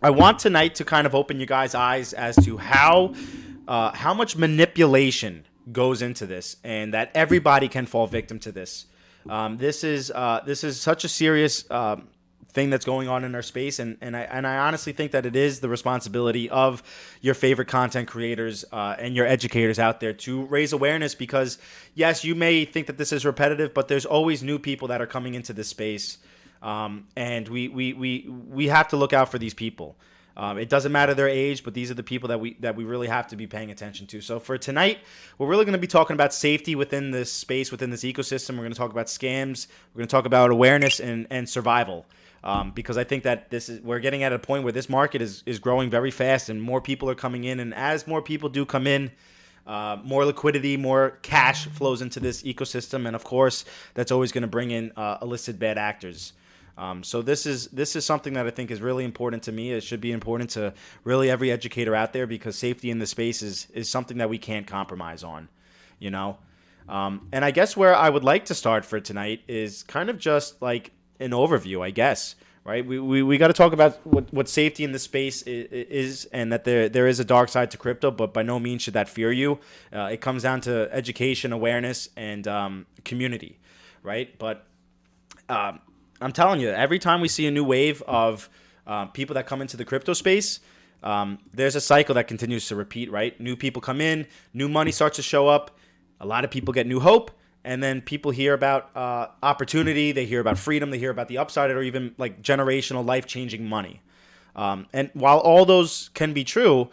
I want tonight to kind of open you guys' eyes as to how much manipulation goes into this, and that everybody can fall victim to this. This is such a serious thing that's going on in our space, and I honestly think that it is the responsibility of your favorite content creators and your educators out there to raise awareness, because yes, you may think that this is repetitive, but there's always new people that are coming into this space, and we have to look out for these people. It doesn't matter their age, but these are the people that we really have to be paying attention to. So for tonight, we're really going to be talking about safety within this space, within this ecosystem. We're going to talk about scams. We're going to talk about awareness and survival. Because I think that we're getting at a point where this market is growing very fast, and more people are coming in. And as more people do come in, more liquidity, more cash flows into this ecosystem, and of course, that's always going to bring in illicit bad actors. So this is something that I think is really important to me. It should be important to really every educator out there, because safety in the space is something that we can't compromise on, you know. And I guess where I would like to start for tonight is kind of just like an overview, I guess. Right? We got to talk about what safety in the space is, and that there is a dark side to crypto, but by no means should that fear you. It comes down to education, awareness, and community, right? But I'm telling you, every time we see a new wave of people that come into the crypto space, there's a cycle that continues to repeat, right? New people come in, new money starts to show up, a lot of people get new hope, and then people hear about opportunity, they hear about freedom, they hear about the upside, or even like generational, life-changing money. And while all those can be true,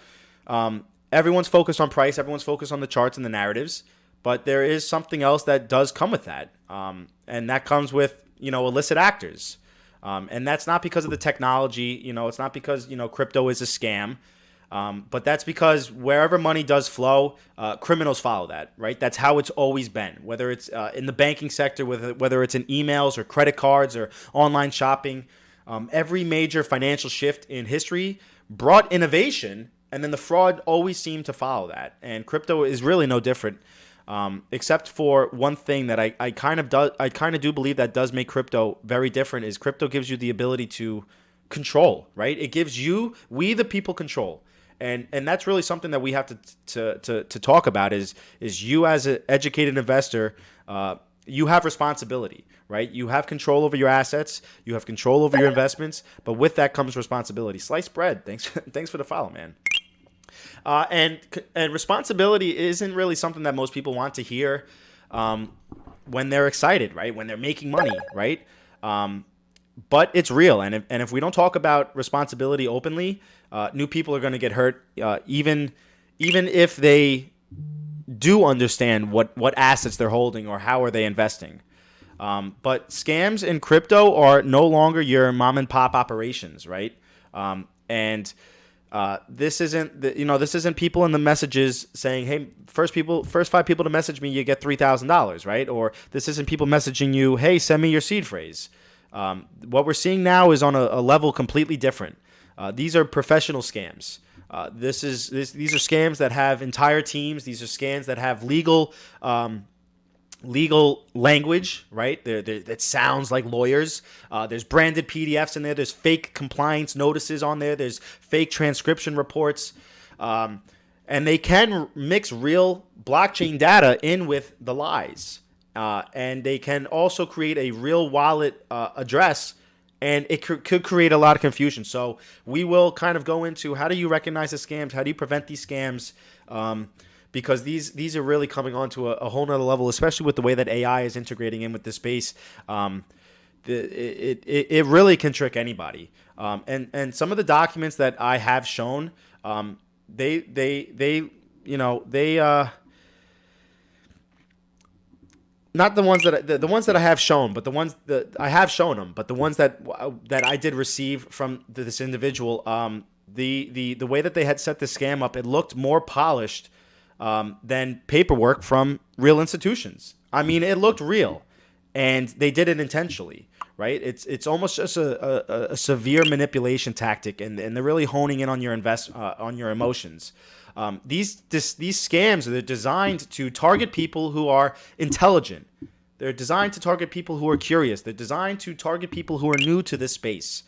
everyone's focused on price, everyone's focused on the charts and the narratives, but there is something else that does come with that, and that comes with illicit actors. And that's not because of the technology, it's not because, crypto is a scam. But that's because wherever money does flow, criminals follow that, right? That's how it's always been, whether it's in the banking sector, whether it's in emails or credit cards or online shopping. Every major financial shift in history brought innovation, and then the fraud always seemed to follow that. And crypto is really no different. Except for one thing that I kind of do believe that does make crypto very different, is crypto gives you the ability to control, right? It gives we the people, control. And that's really something that we have to talk about is you as an educated investor, you have responsibility, right? You have control over your assets, you have control over your investments, but with that comes responsibility. Sliced bread, thanks for the follow, man. And responsibility isn't really something that most people want to hear when they're excited, right? When they're making money, right? But it's real, and if we don't talk about responsibility openly, new people are going to get hurt, even if they do understand what assets they're holding or how are they investing. But scams in crypto are no longer your mom and pop operations, right? And this isn't people in the messages saying, hey, first 5 people to message me, you get $3,000, right? Or this isn't people messaging you, hey, send me your seed phrase. What we're seeing now is on a level completely different. These are professional scams. These are scams that have entire teams. These are scams that have legal language, right? That sounds like lawyers. There's branded PDFs in there. There's fake compliance notices on there. There's fake transcription reports. And they can mix real blockchain data in with the lies. And they can also create a real wallet address, and it could create a lot of confusion. So we will kind of go into how do you recognize the scams? How do you prevent these scams? Because these are really coming on to a whole nother level, especially with the way that AI is integrating in with this space. It really can trick anybody. And some of the documents that I have shown, they not the ones that the ones that I have shown, but the ones that I have shown them, but the ones that I did receive from this individual, the way that they had set the scam up, it looked more polished than paperwork from real institutions. I mean, it looked real, and they did it intentionally, right? It's almost just a severe manipulation tactic, and they're really honing in on your on your emotions. These scams, they're designed to target people who are intelligent. They're designed to target people who are curious. They're designed to target people who are new to this space,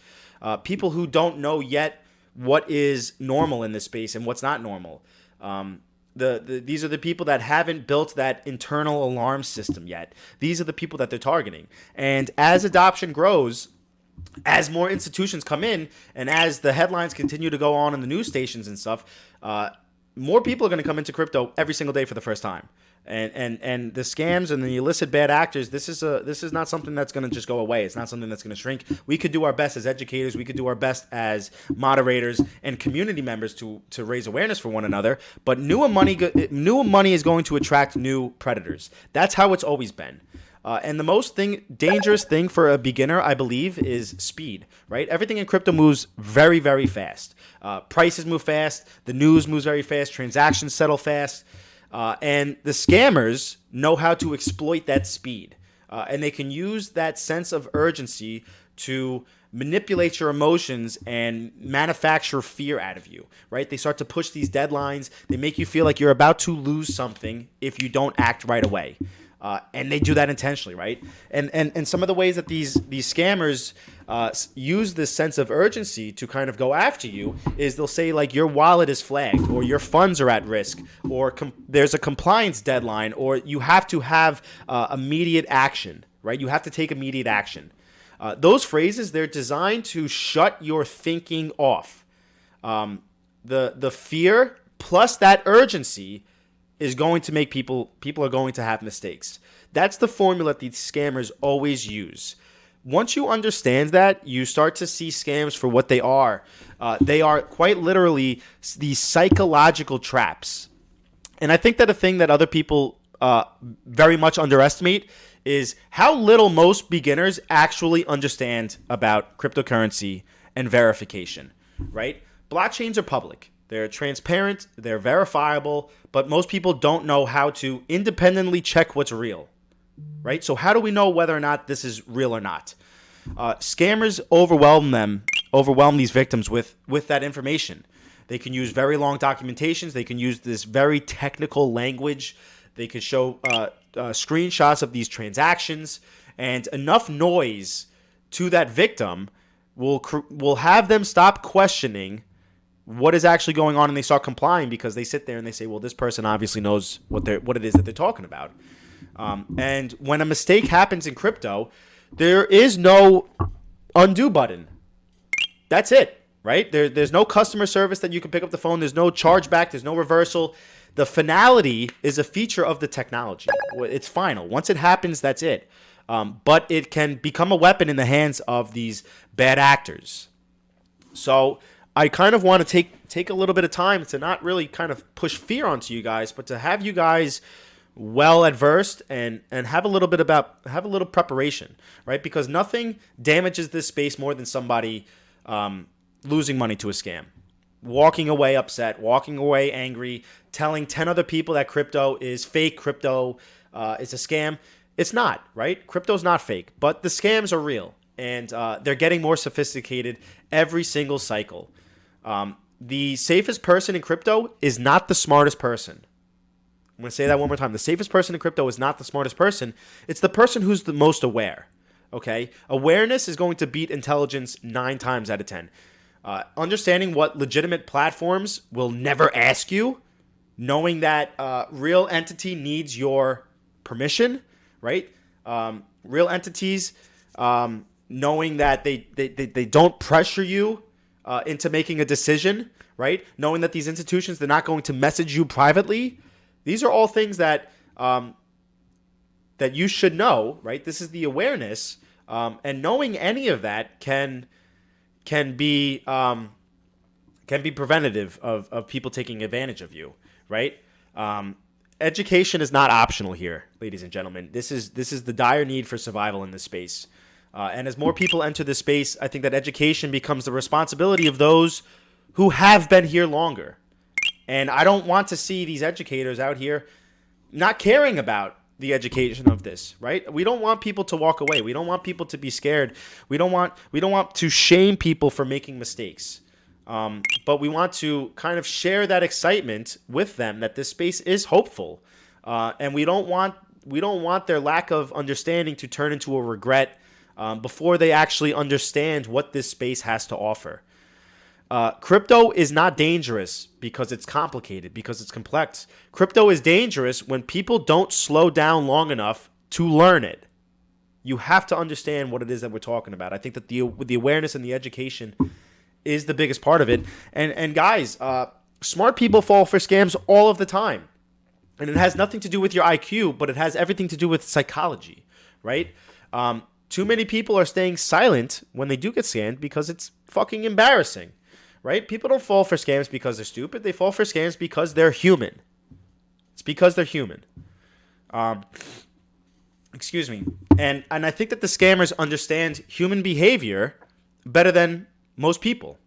people who don't know yet what is normal in this space and what's not normal. These are the people that haven't built that internal alarm system yet. These are the people that they're targeting. And as adoption grows, as more institutions come in, and as the headlines continue to go on in the news stations and stuff, more people are going to come into crypto every single day for the first time. And the scams and the illicit bad actors, this is not something that's going to just go away. It's not something that's going to shrink. We could do our best as educators. We could do our best as moderators and community members to raise awareness for one another. But newer money is going to attract new predators. That's how it's always been. And the most dangerous thing for a beginner, I believe, is speed, right? Everything in crypto moves very, very fast. Prices move fast. The news moves very fast. Transactions settle fast. And the scammers know how to exploit that speed. And they can use that sense of urgency to manipulate your emotions and manufacture fear out of you, right? They start to push these deadlines. They make you feel like you're about to lose something if you don't act right away. And they do that intentionally, right? And some of the ways that these scammers use this sense of urgency to kind of go after you is they'll say like your wallet is flagged, or your funds are at risk, or there's a compliance deadline, or you have to have immediate action, right? You have to take immediate action. Those phrases, they're designed to shut your thinking off. The fear plus that urgency is going to make people are going to have mistakes. That's the formula that these scammers always use. Once you understand that, you start to see scams for what they are. They are quite literally these psychological traps. And I think that a thing that other people very much underestimate is how little most beginners actually understand about cryptocurrency and verification, right? Blockchains are public. They're transparent, they're verifiable, but most people don't know how to independently check what's real, right? So how do we know whether or not this is real or not? Scammers overwhelm these victims with that information. They can use very long documentations. They can use this very technical language. They can show screenshots of these transactions, and enough noise to that victim will have them stop questioning what is actually going on, and they start complying because they sit there and they say, well, this person obviously knows what it is that they're talking about. And when a mistake happens in crypto, there is no undo button. That's it, right? There's no customer service that you can pick up the phone. There's no chargeback. There's no reversal. The finality is a feature of the technology. It's final. Once it happens, that's it. But it can become a weapon in the hands of these bad actors. So I kind of want to take a little bit of time to not really kind of push fear onto you guys, but to have you guys well adversed and have a little preparation, right? Because nothing damages this space more than somebody losing money to a scam, walking away upset, walking away angry, telling 10 other people that crypto is fake, crypto is a scam. It's not, right? Crypto's not fake, but the scams are real, and they're getting more sophisticated every single cycle. The safest person in crypto is not the smartest person. I'm going to say that one more time. The safest person in crypto is not the smartest person. It's the person who's the most aware. Okay? Awareness is going to beat intelligence 9 times out of 10. Understanding what legitimate platforms will never ask you, knowing that real entity needs your permission, right? Real entities, knowing that they don't pressure you into making a decision, right? Knowing that these institutions, they're not going to message you privately. These are all things that that you should know, right? This is the awareness, and knowing any of that can be preventative of people taking advantage of you, right? Education is not optional here, ladies and gentlemen. This is the dire need for survival in this space. And as more people enter this space, I think that education becomes the responsibility of those who have been here longer. And I don't want to see these educators out here not caring about the education of this, right? We don't want people to walk away. We don't want people to be scared. We don't want to shame people for making mistakes. But we want to kind of share that excitement with them that this space is hopeful. And we don't want their lack of understanding to turn into a regret before they actually understand what this space has to offer. Crypto is not dangerous because it's complicated, because it's complex. Crypto is dangerous when people don't slow down long enough to learn it. You have to understand what it is that we're talking about. I think that the awareness and the education is the biggest part of it. And guys, smart people fall for scams all of the time. And it has nothing to do with your IQ, but it has everything to do with psychology, right? Too many people are staying silent when they do get scammed because it's fucking embarrassing, right? People don't fall for scams because they're stupid. They fall for scams because they're human. It's because they're human. Excuse me. And I think that the scammers understand human behavior better than most people,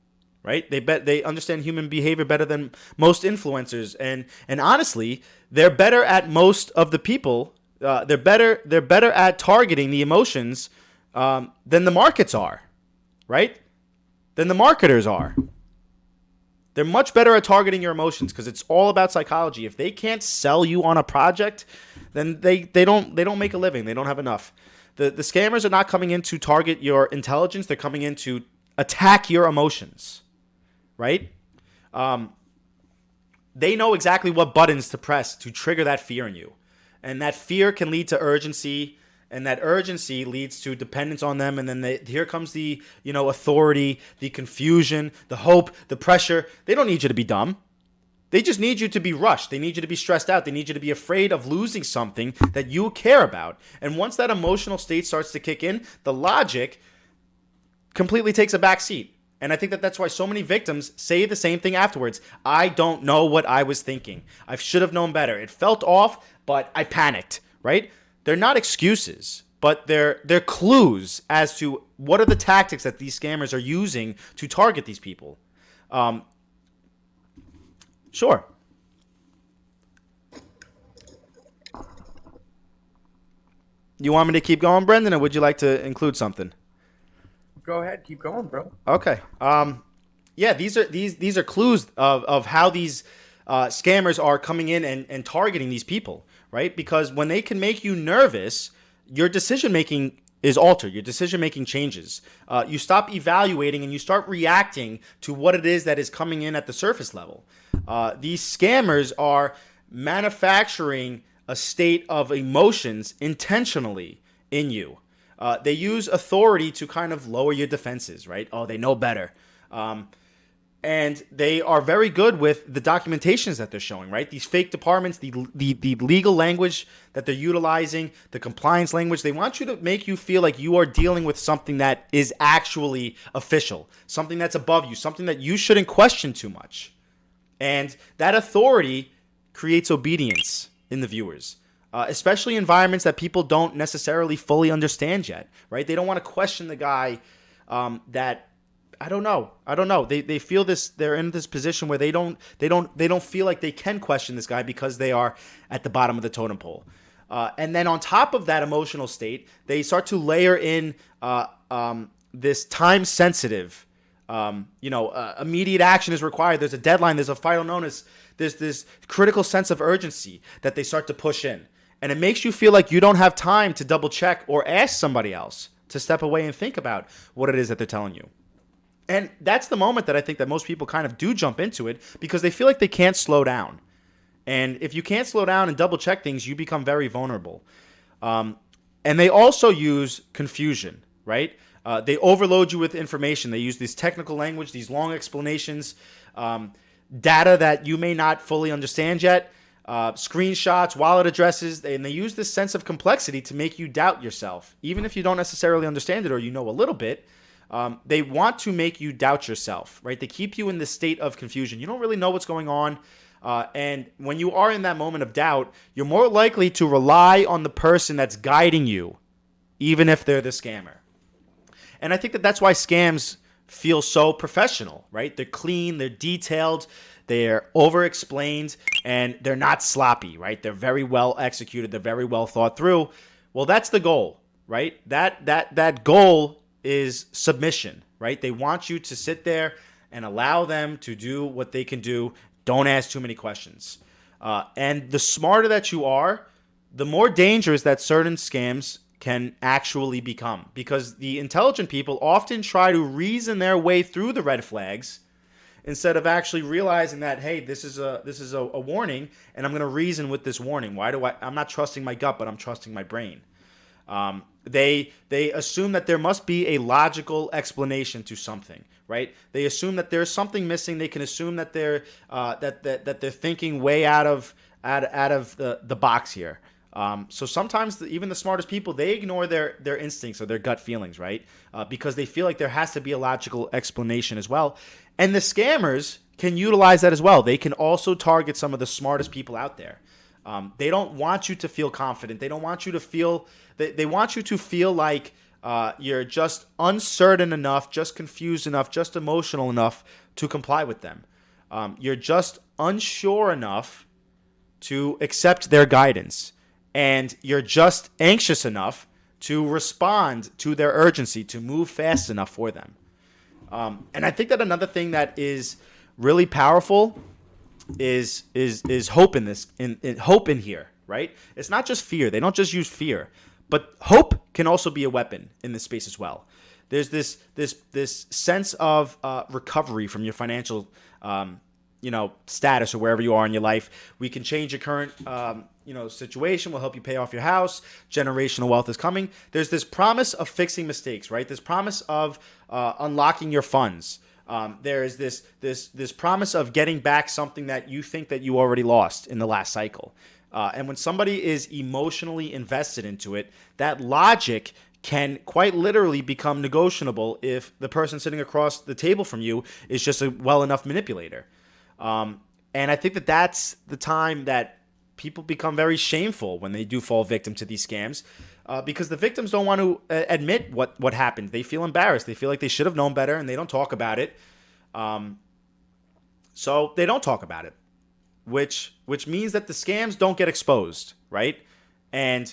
right? They understand human behavior better than most influencers, and honestly, they're better at most of the people. They're better at targeting the emotions than the markets are, right? Than the marketers are. They're much better at targeting your emotions because it's all about psychology. If they can't sell you on a project, then they don't make a living. They don't have enough. The scammers are not coming in to target your intelligence. They're coming in to attack your emotions, right? They know exactly what buttons to press to trigger that fear in you. And that fear can lead to urgency, and that urgency leads to dependence on them. And then here comes the authority, the confusion, the hope, the pressure. They don't need you to be dumb. They just need you to be rushed. They need you to be stressed out. They need you to be afraid of losing something that you care about. And once that emotional state starts to kick in, the logic completely takes a back seat. And I think that that's why so many victims say the same thing afterwards. I don't know what I was thinking. I should have known better. It felt off, but I panicked, right? They're not excuses, but they're clues as to what are the tactics that these scammers are using to target these people. Sure. You want me to keep going, Brendan, or would you like to include something? Go ahead, keep going, bro. Okay. Yeah, these are clues of how these scammers are coming in and targeting these people, right? Because when they can make you nervous, your decision making is altered. Your decision making changes. You stop evaluating and you start reacting to what it is that is coming in at the surface level. These scammers are manufacturing a state of emotions intentionally in you. They use authority to kind of lower your defenses, right? Oh, they know better. And they are very good with the documentations that they're showing, right? These fake departments, the legal language that they're utilizing, the compliance language, they want you to make you feel like you are dealing with something that is actually official, something that's above you, something that you shouldn't question too much. And that authority creates obedience in the viewers. Especially environments that people don't necessarily fully understand yet, right? They don't want to question the guy that I don't know. They feel this. They're in this position where they don't feel like they can question this guy because they are at the bottom of the totem pole. And then on top of that emotional state, they start to layer in this time sensitive. Immediate action is required. There's a deadline. There's a final notice. There's this critical sense of urgency that they start to push in. And it makes you feel like you don't have time to double check or ask somebody else to step away and think about what it is that they're telling you. And that's the moment that I think that most people kind of do jump into it because they feel like they can't slow down. And if you can't slow down and double check things, you become very vulnerable. And they also use confusion, right? They overload you with information. They use this technical language, these long explanations, data that you may not fully understand yet. Screenshots, wallet addresses, and they use this sense of complexity to make you doubt yourself. Even if you don't necessarily understand it or you know a little bit, they want to make you doubt yourself, right? They keep you in this state of confusion. You don't really know what's going on. And when you are in that moment of doubt, you're more likely to rely on the person that's guiding you, even if they're the scammer. And I think that that's why scams feel so professional, right? They're clean, they're detailed, they're over-explained, and they're not sloppy, right? They're very well executed. They're very well thought through. Well, that's the goal, right? That goal is submission, right? They want you to sit there and allow them to do what they can do. Don't ask too many questions. And the smarter that you are, the more dangerous that certain scams can actually become. Because the intelligent people often try to reason their way through the red flags instead of actually realizing that, hey, this is a warning, and I'm going to reason with this warning. I'm not trusting my gut, but I'm trusting my brain. They assume that there must be a logical explanation to something, right? They assume that there's something missing. They can assume that they're that they're thinking way out of the box here. So sometimes even the smartest people, they ignore their instincts or their gut feelings, right? Because they feel like there has to be a logical explanation as well. And the scammers can utilize that as well. They can also target some of the smartest people out there. They don't want you to feel confident. They don't want you to feel. They want you to feel like you're just uncertain enough, just confused enough, just emotional enough to comply with them. You're just unsure enough to accept their guidance. And you're just anxious enough to respond to their urgency, to move fast enough for them. And I think that another thing that is really powerful is hope hope in here, right? It's not just fear. They don't just use fear, but hope can also be a weapon in this space as well. There's this sense of recovery from your financial status or wherever you are in your life. We can change your current situation. We'll help you pay off your house. Generational wealth is coming. There's this promise of fixing mistakes, right? This promise of unlocking your funds. There is this promise of getting back something that you think that you already lost in the last cycle. And when somebody is emotionally invested into it, that logic can quite literally become negotiable if the person sitting across the table from you is just a well enough manipulator. And I think that that's the time that people become very shameful when they do fall victim to these scams, because the victims don't want to admit what happened. They feel embarrassed. They feel like they should have known better, and they don't talk about it. So they don't talk about it, which means that the scams don't get exposed, right? And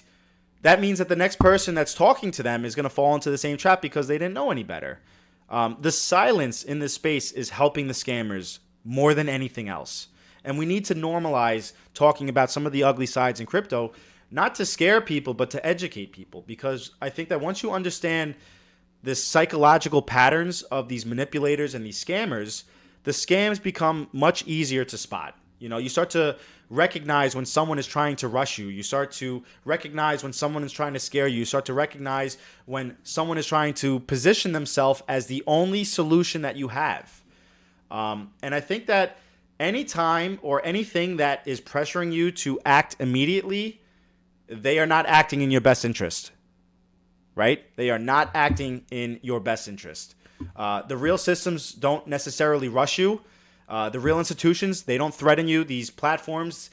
that means that the next person that's talking to them is going to fall into the same trap because they didn't know any better. The silence in this space is helping the scammers more than anything else. And we need to normalize talking about some of the ugly sides in crypto, not to scare people, but to educate people. Because I think that once you understand the psychological patterns of these manipulators and these scammers, the scams become much easier to spot. You start to recognize when someone is trying to rush you. You start to recognize when someone is trying to scare you. You start to recognize when someone is trying to position themselves as the only solution that you have. And I think that anytime or anything that is pressuring you to act immediately, they are not acting in your best interest, right? They are not acting in your best interest. The real systems don't necessarily rush you. The real institutions, they don't threaten you. These platforms,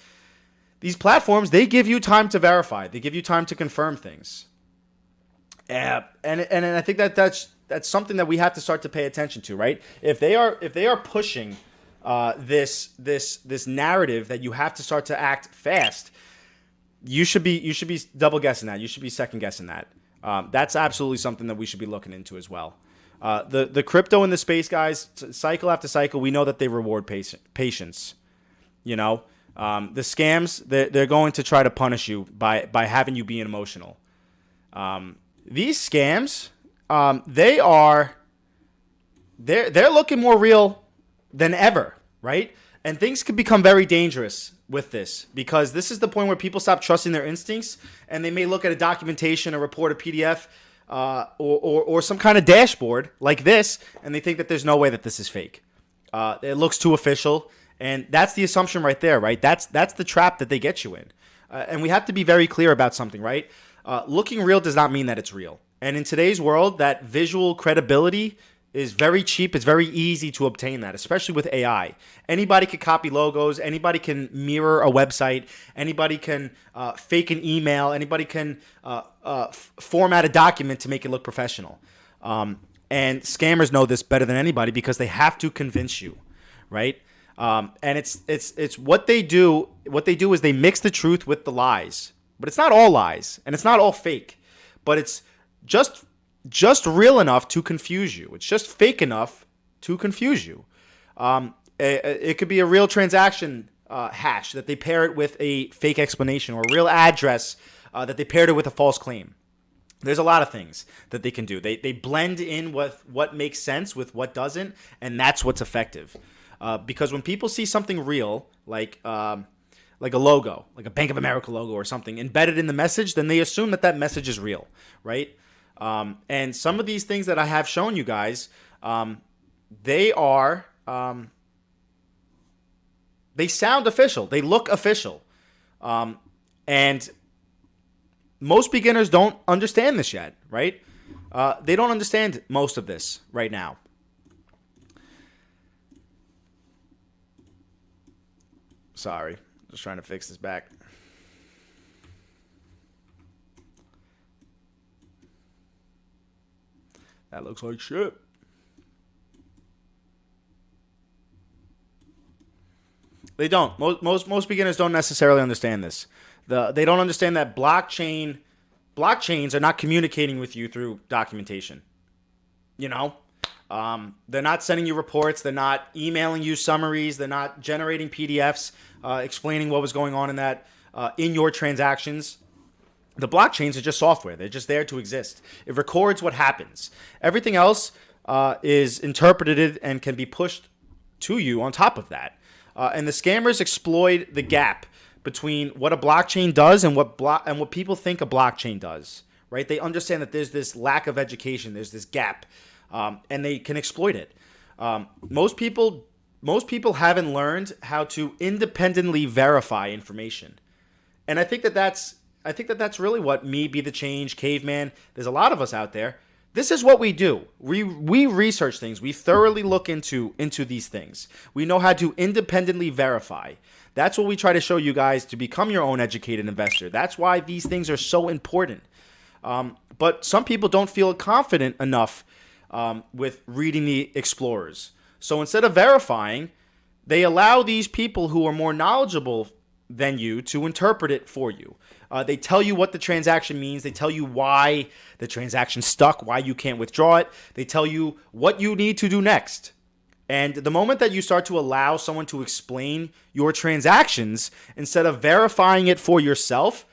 they give you time to verify. They give you time to confirm things. And I think that's something that we have to start to pay attention to, right? If they are pushing this narrative that you have to start to act fast, you should be double guessing that. You should be second guessing that. That's absolutely something that we should be looking into as well. The crypto in the space, guys, cycle after cycle, we know that they reward patience. The scams, they're going to try to punish you by having you being emotional. These scams, they're looking more real than ever, right? And things could become very dangerous with this, because this is the point where people stop trusting their instincts, and they may look at a documentation, a report, a PDF, or some kind of dashboard like this, and they think that there's no way that this is fake. It looks too official, and that's the assumption right there, right? That's the trap that they get you in. And we have to be very clear about something, right? Looking real does not mean that it's real. And in today's world, that visual credibility is very cheap. It's very easy to obtain that, especially with AI. Anybody can copy logos. Anybody can mirror a website. Anybody can fake an email. Anybody can format a document to make it look professional. And scammers know this better than anybody because they have to convince you, right? And it's what they do. What they do is they mix the truth with the lies. But it's not all lies, and it's not all fake. But it's just real enough to confuse you. It's just fake enough to confuse you. It could be a real transaction hash that they pair it with a fake explanation, or a real address that they paired it with a false claim. There's a lot of things that they can do. They blend in with what makes sense with what doesn't, and that's what's effective. Because when people see something real, like a logo, like a Bank of America logo or something embedded in the message, then they assume that that message is real, right? And some of these things that I have shown you guys, they are, they sound official. They look official. And most beginners don't understand this yet, right? They don't understand most of this right now. Sorry, just trying to fix this back. That looks like shit. They don't. Most beginners don't necessarily understand this. They don't understand that blockchains are not communicating with you through documentation. You know, they're not sending you reports. They're not emailing you summaries. They're not generating PDFs explaining what was going on in that in your transactions. The blockchains are just software. They're just there to exist. It records what happens. Everything else is interpreted and can be pushed to you on top of that. And the scammers exploit the gap between what a blockchain does and what people think a blockchain does. Right? They understand that there's this lack of education. There's this gap, and they can exploit it. Most people haven't learned how to independently verify information, and I think that that's really what me, Be the Change, Caveman. There's a lot of us out there. This is what we do. We research things. We thoroughly look into these things. We know how to independently verify. That's what we try to show you guys to become your own educated investor. That's why these things are so important. But some people don't feel confident enough with reading the explorers. So instead of verifying, they allow these people who are more knowledgeable than you to interpret it for you. They tell you what the transaction means. They tell you why the transaction stuck, why you can't withdraw it. They tell you what you need to do next. And the moment that you start to allow someone to explain your transactions instead of verifying it for yourself,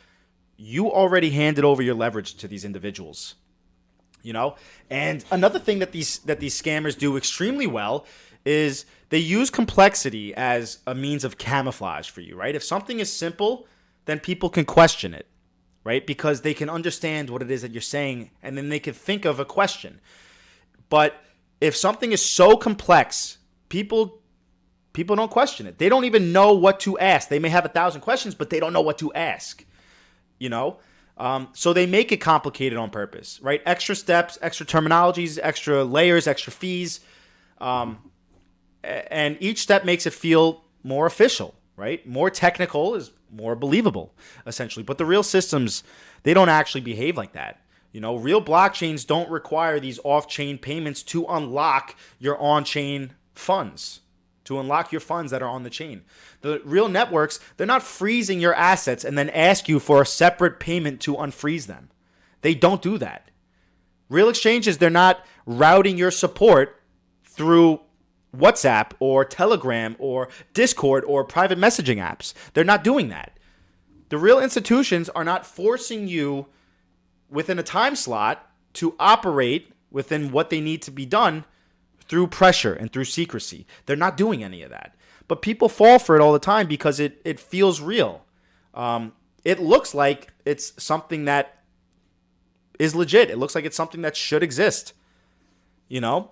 you already handed over your leverage to these individuals. You know? And another thing that these scammers do extremely well is they use complexity as a means of camouflage for you, right? If something is simple, then people can question it, right? Because they can understand what it is that you're saying, and then they can think of a question. But if something is so complex, people don't question it. They don't even know what to ask. They may have 1,000 questions, but they don't know what to ask, you know? So they make it complicated on purpose, right? Extra steps, extra terminologies, extra layers, extra fees. And each step makes it feel more official, right? More technical is more believable, essentially. But the real systems, they don't actually behave like that. You know, real blockchains don't require these off-chain payments to unlock your on-chain funds, to unlock your funds that are on the chain. The real networks, they're not freezing your assets and then ask you for a separate payment to unfreeze them. They don't do that. Real exchanges, they're not routing your support through WhatsApp or Telegram or Discord or private messaging apps. They're not doing that. The real institutions are not forcing you within a time slot to operate within what they need to be done through pressure and through secrecy. They're not doing any of that. But people fall for it all the time because it feels real. It looks like it's something that is legit. It looks like it's something that should exist. You know?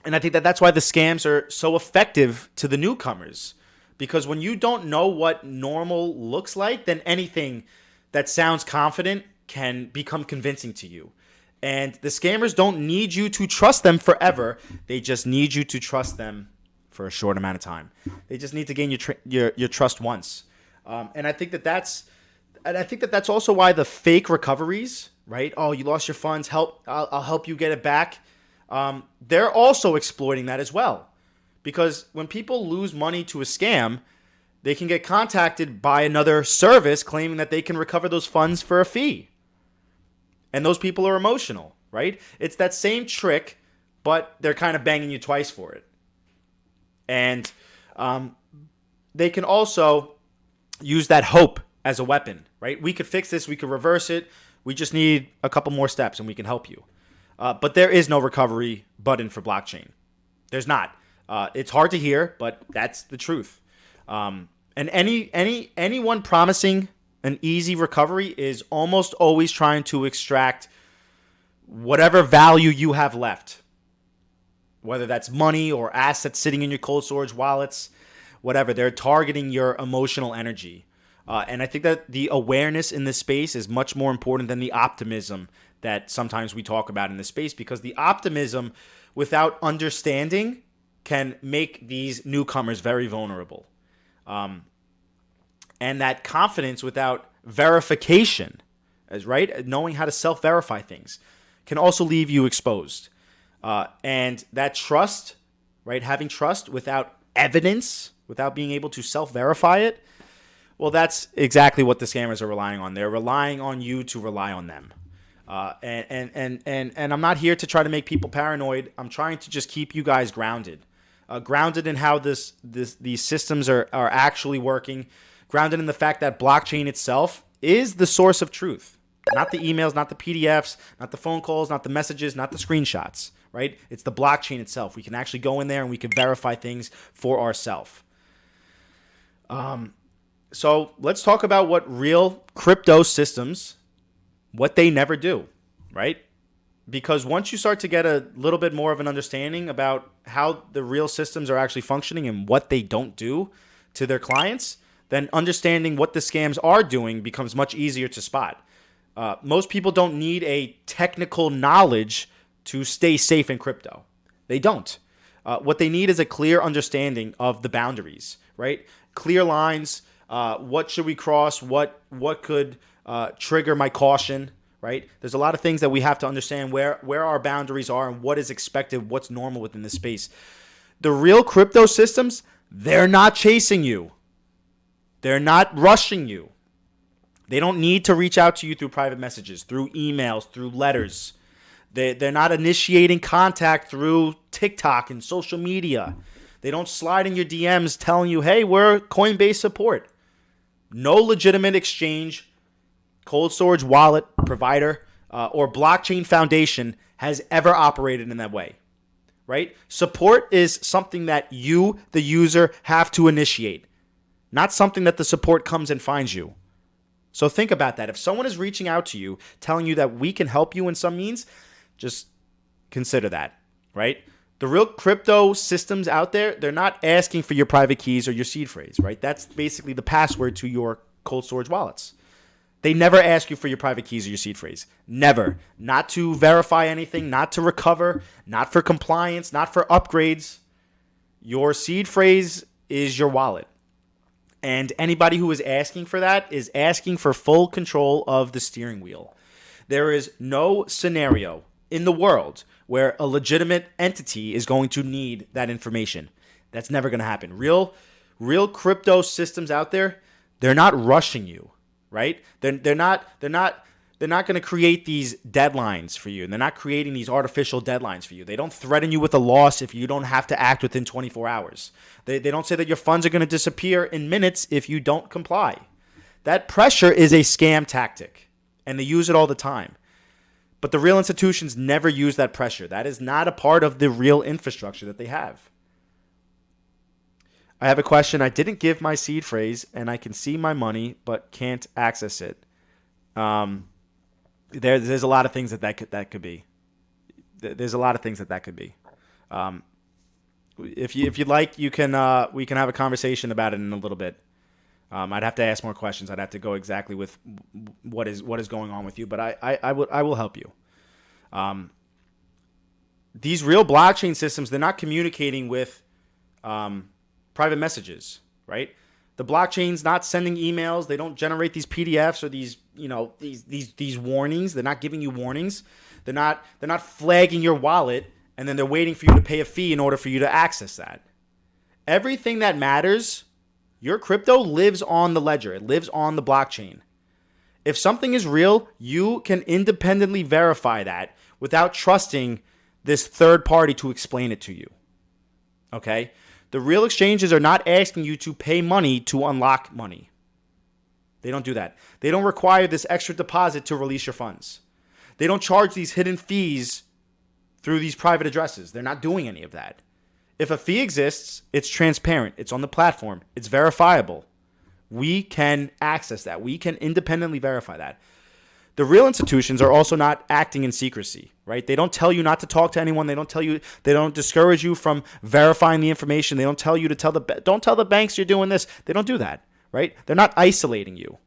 And I think that that's why the scams are so effective to the newcomers. Because when you don't know what normal looks like, then anything that sounds confident can become convincing to you. And the scammers don't need you to trust them forever. They just need you to trust them for a short amount of time. They just need to gain your trust once. And I think that that's also why the fake recoveries, right? Oh, you lost your funds. I'll help you get it back. They're also exploiting that as well. Because when people lose money to a scam, they can get contacted by another service claiming that they can recover those funds for a fee. And those people are emotional, right? It's that same trick, but they're kind of banging you twice for it. And they can also use that hope as a weapon, right? We could fix this. We could reverse it. We just need a couple more steps and we can help you. But there is no recovery button for blockchain. There's not. It's hard to hear, but that's the truth. And anyone promising an easy recovery is almost always trying to extract whatever value you have left, whether that's money or assets sitting in your cold storage wallets, whatever. They're targeting your emotional energy. And I think that the awareness in this space is much more important than the optimism that sometimes we talk about in this space, because the optimism without understanding can make these newcomers very vulnerable. And that confidence without verification, as right, knowing how to self-verify things, can also leave you exposed. And that trust, right, having trust without evidence, without being able to self-verify it, well, that's exactly what the scammers are relying on. They're relying on you to rely on them. And I'm not here to try to make people paranoid. I'm trying to just keep you guys grounded. Grounded in how these systems are actually working. Grounded in the fact that blockchain itself is the source of truth. Not the emails, not the PDFs, not the phone calls, not the messages, not the screenshots, right? It's the blockchain itself. We can actually go in there and we can verify things for ourselves. So let's talk about what real crypto systems, what they never do, right? Because once you start to get a little bit more of an understanding about how the real systems are actually functioning and what they don't do to their clients, then understanding what the scams are doing becomes much easier to spot. Most people don't need a technical knowledge to stay safe in crypto. They don't. What they need is a clear understanding of the boundaries, right? Clear lines. What should we cross? What could trigger my caution, right? There's a lot of things that we have to understand where our boundaries are and what is expected, what's normal within this space. The real crypto systems, they're not chasing you. They're not rushing you. They don't need to reach out to you through private messages, through emails, through letters. They're not initiating contact through TikTok and social media. They don't slide in your DMs telling you, hey, we're Coinbase support. No legitimate exchange, cold storage wallet provider, or blockchain foundation has ever operated in that way, right? Support is something that you, the user, have to initiate, not something that the support comes and finds you. So think about that. If someone is reaching out to you, telling you that we can help you in some means, just consider that, right? The real crypto systems out there, they're not asking for your private keys or your seed phrase, right? That's basically the password to your cold storage wallets. They never ask you for your private keys or your seed phrase. Never. Not to verify anything, not to recover, not for compliance, not for upgrades. Your seed phrase is your wallet. And anybody who is asking for that is asking for full control of the steering wheel. There is no scenario in the world where a legitimate entity is going to need that information. That's never going to happen. Real crypto systems out there, they're not rushing you, right? They're not going to create these deadlines for you, and they're not creating these artificial deadlines for you. They don't threaten you with a loss if you don't have to act within 24 hours. They don't say that your funds are going to disappear in minutes if you don't comply. That pressure is a scam tactic, and they use it all the time. But the real institutions never use that pressure. That is not a part of the real infrastructure that they have. I have a question. I didn't give my seed phrase, and I can see my money, but can't access it. There's a lot of things that could be. There's a lot of things that could be. If you'd like, we can have a conversation about it in a little bit. I'd have to ask more questions. I'd have to go exactly with what is going on with you, but I will help you. These real blockchain systems, they're not communicating with private messages, right? The blockchain's not sending emails. They don't generate these PDFs or these warnings. They're not giving you warnings. They're not flagging your wallet and then they're waiting for you to pay a fee in order for you to access that. Everything that matters, your crypto lives on the ledger. It lives on the blockchain. If something is real, you can independently verify that without trusting this third party to explain it to you. Okay? The real exchanges are not asking you to pay money to unlock money. They don't do that. They don't require this extra deposit to release your funds. They don't charge these hidden fees through these private addresses. They're not doing any of that. If a fee exists, it's transparent. It's on the platform. It's verifiable. We can access that. We can independently verify that. The real institutions are also not acting in secrecy, right? They don't tell you not to talk to anyone. They don't discourage you from verifying the information. They don't tell you to don't tell the banks you're doing this. They don't do that, right? They're not isolating you.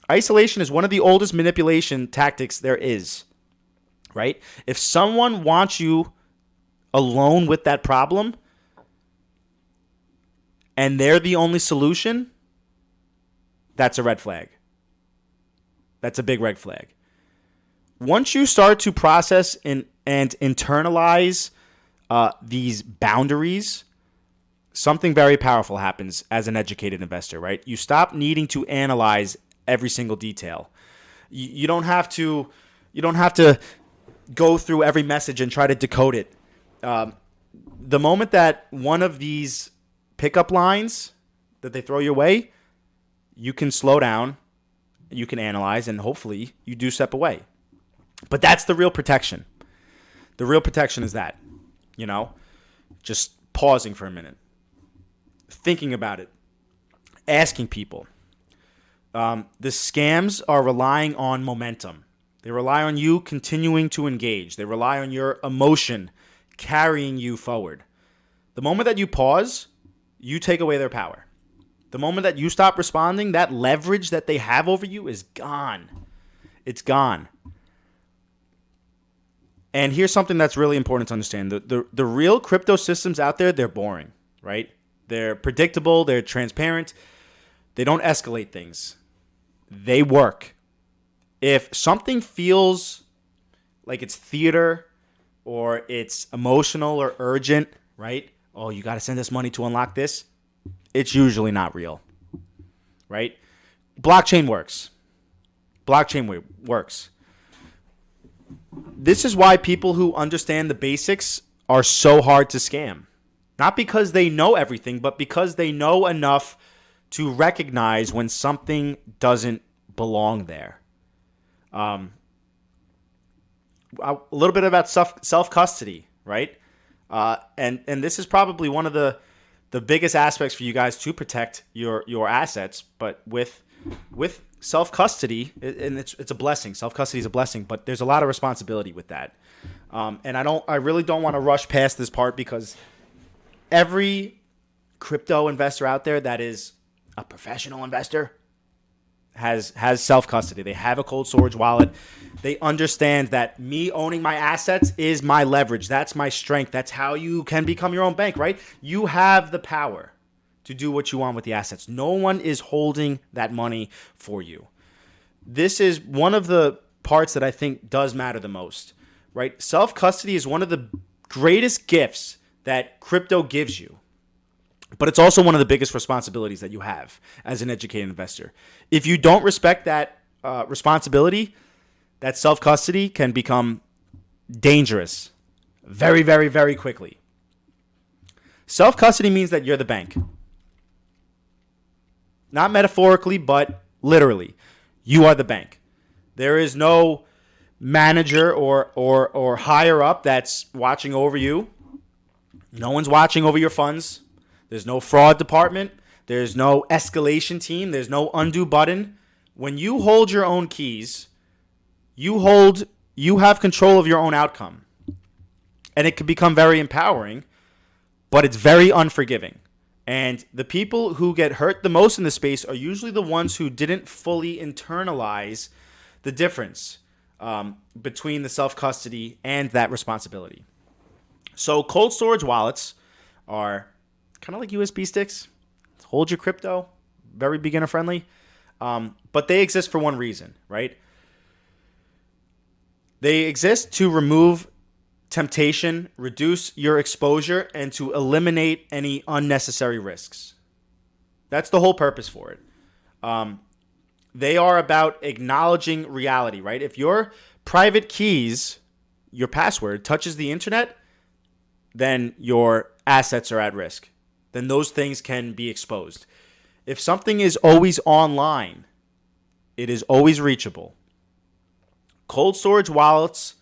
Isolation is one of the oldest manipulation tactics there is, right? If someone wants you alone with that problem and they're the only solution, that's a red flag. That's a big red flag. Once you start to process and internalize these boundaries, something very powerful happens as an educated investor, right? You stop needing to analyze every single detail. You don't have to go through every message and try to decode it. The moment that one of these pickup lines that they throw your way, you can slow down, you can analyze, and hopefully you do step away. But that's the real protection. The real protection is that, just pausing for a minute, thinking about it, asking people. The scams are relying on momentum. They rely on you continuing to engage. They rely on your emotion carrying you forward. The moment that you pause, you take away their power. The moment that you stop responding, that leverage that they have over you is gone. It's gone. And here's something that's really important to understand. The real crypto systems out there, they're boring, right? They're predictable. They're transparent. They don't escalate things. They work. If something feels like it's theater or it's emotional or urgent, right? Oh, you got to send us money to unlock this. It's usually not real, right? Blockchain works. Blockchain works. This is why people who understand the basics are so hard to scam. Not because they know everything, but because they know enough to recognize when something doesn't belong there. A little bit about self-custody, right? And this is probably one of the biggest aspects for you guys to protect your assets. But with self-custody, and it's a blessing. Self-custody is a blessing, but there's a lot of responsibility with that. And I really don't want to rush past this part because every crypto investor out there that is a professional investor has self-custody. They have a cold storage wallet. They understand that me owning my assets is my leverage. That's my strength. That's how you can become your own bank, right? You have the power to do what you want with the assets. No one is holding that money for you. This is one of the parts that I think does matter the most, right? Self-custody is one of the greatest gifts that crypto gives you. But it's also one of the biggest responsibilities that you have as an educated investor. If you don't respect that responsibility, that self-custody can become dangerous very, very, very quickly. Self-custody means that you're the bank. Not metaphorically, but literally. You are the bank. There is no manager or higher up that's watching over you. No one's watching over your funds. There's no fraud department. There's no escalation team. There's no undo button. When you hold your own keys, you have control of your own outcome. And it can become very empowering, but it's very unforgiving. And the people who get hurt the most in this space are usually the ones who didn't fully internalize the difference between the self-custody and that responsibility. So cold storage wallets are kind of like USB sticks. Hold your crypto, very beginner friendly. But they exist for one reason, right? They exist to remove temptation, reduce your exposure, and to eliminate any unnecessary risks. That's the whole purpose for it. They are about acknowledging reality, right? If your private keys, your password, touches the internet, then your assets are at risk. Then those things can be exposed. If something is always online, it is always reachable. Cold storage wallets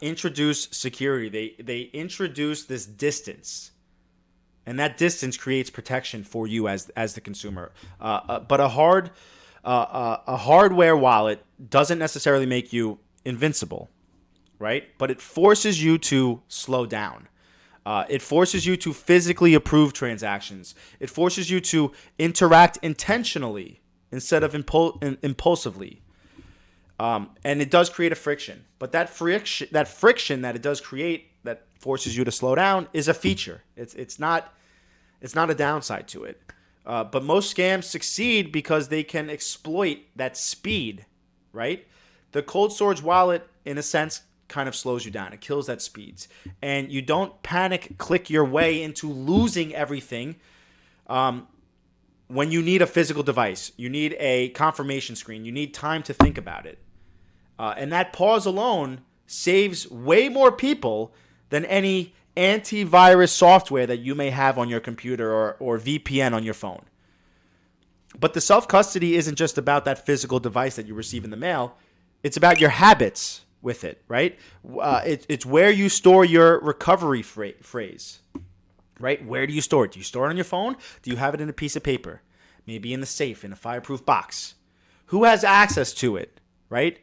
introduce security. They introduce this distance and that distance creates protection for you as the consumer. But a hardware wallet doesn't necessarily make you invincible, right? But it forces you to slow down. It forces you to physically approve transactions. It forces you to interact intentionally instead of impulsively. And it does create a friction. But that friction that it does create that forces you to slow down is a feature. It's not a downside to it. But most scams succeed because they can exploit that speed, right? The cold storage wallet, in a sense, kind of slows you down. It kills that speeds. And you don't panic click your way into losing everything when you need a physical device. You need a confirmation screen. You need time to think about it. And that pause alone saves way more people than any antivirus software that you may have on your computer or VPN on your phone. But the self-custody isn't just about that physical device that you receive in the mail. It's about your habits with it, right? It's where you store your recovery phrase, right? Where do you store it? Do you store it on your phone? Do you have it in a piece of paper? Maybe in the safe, in a fireproof box? Who has access to it, right?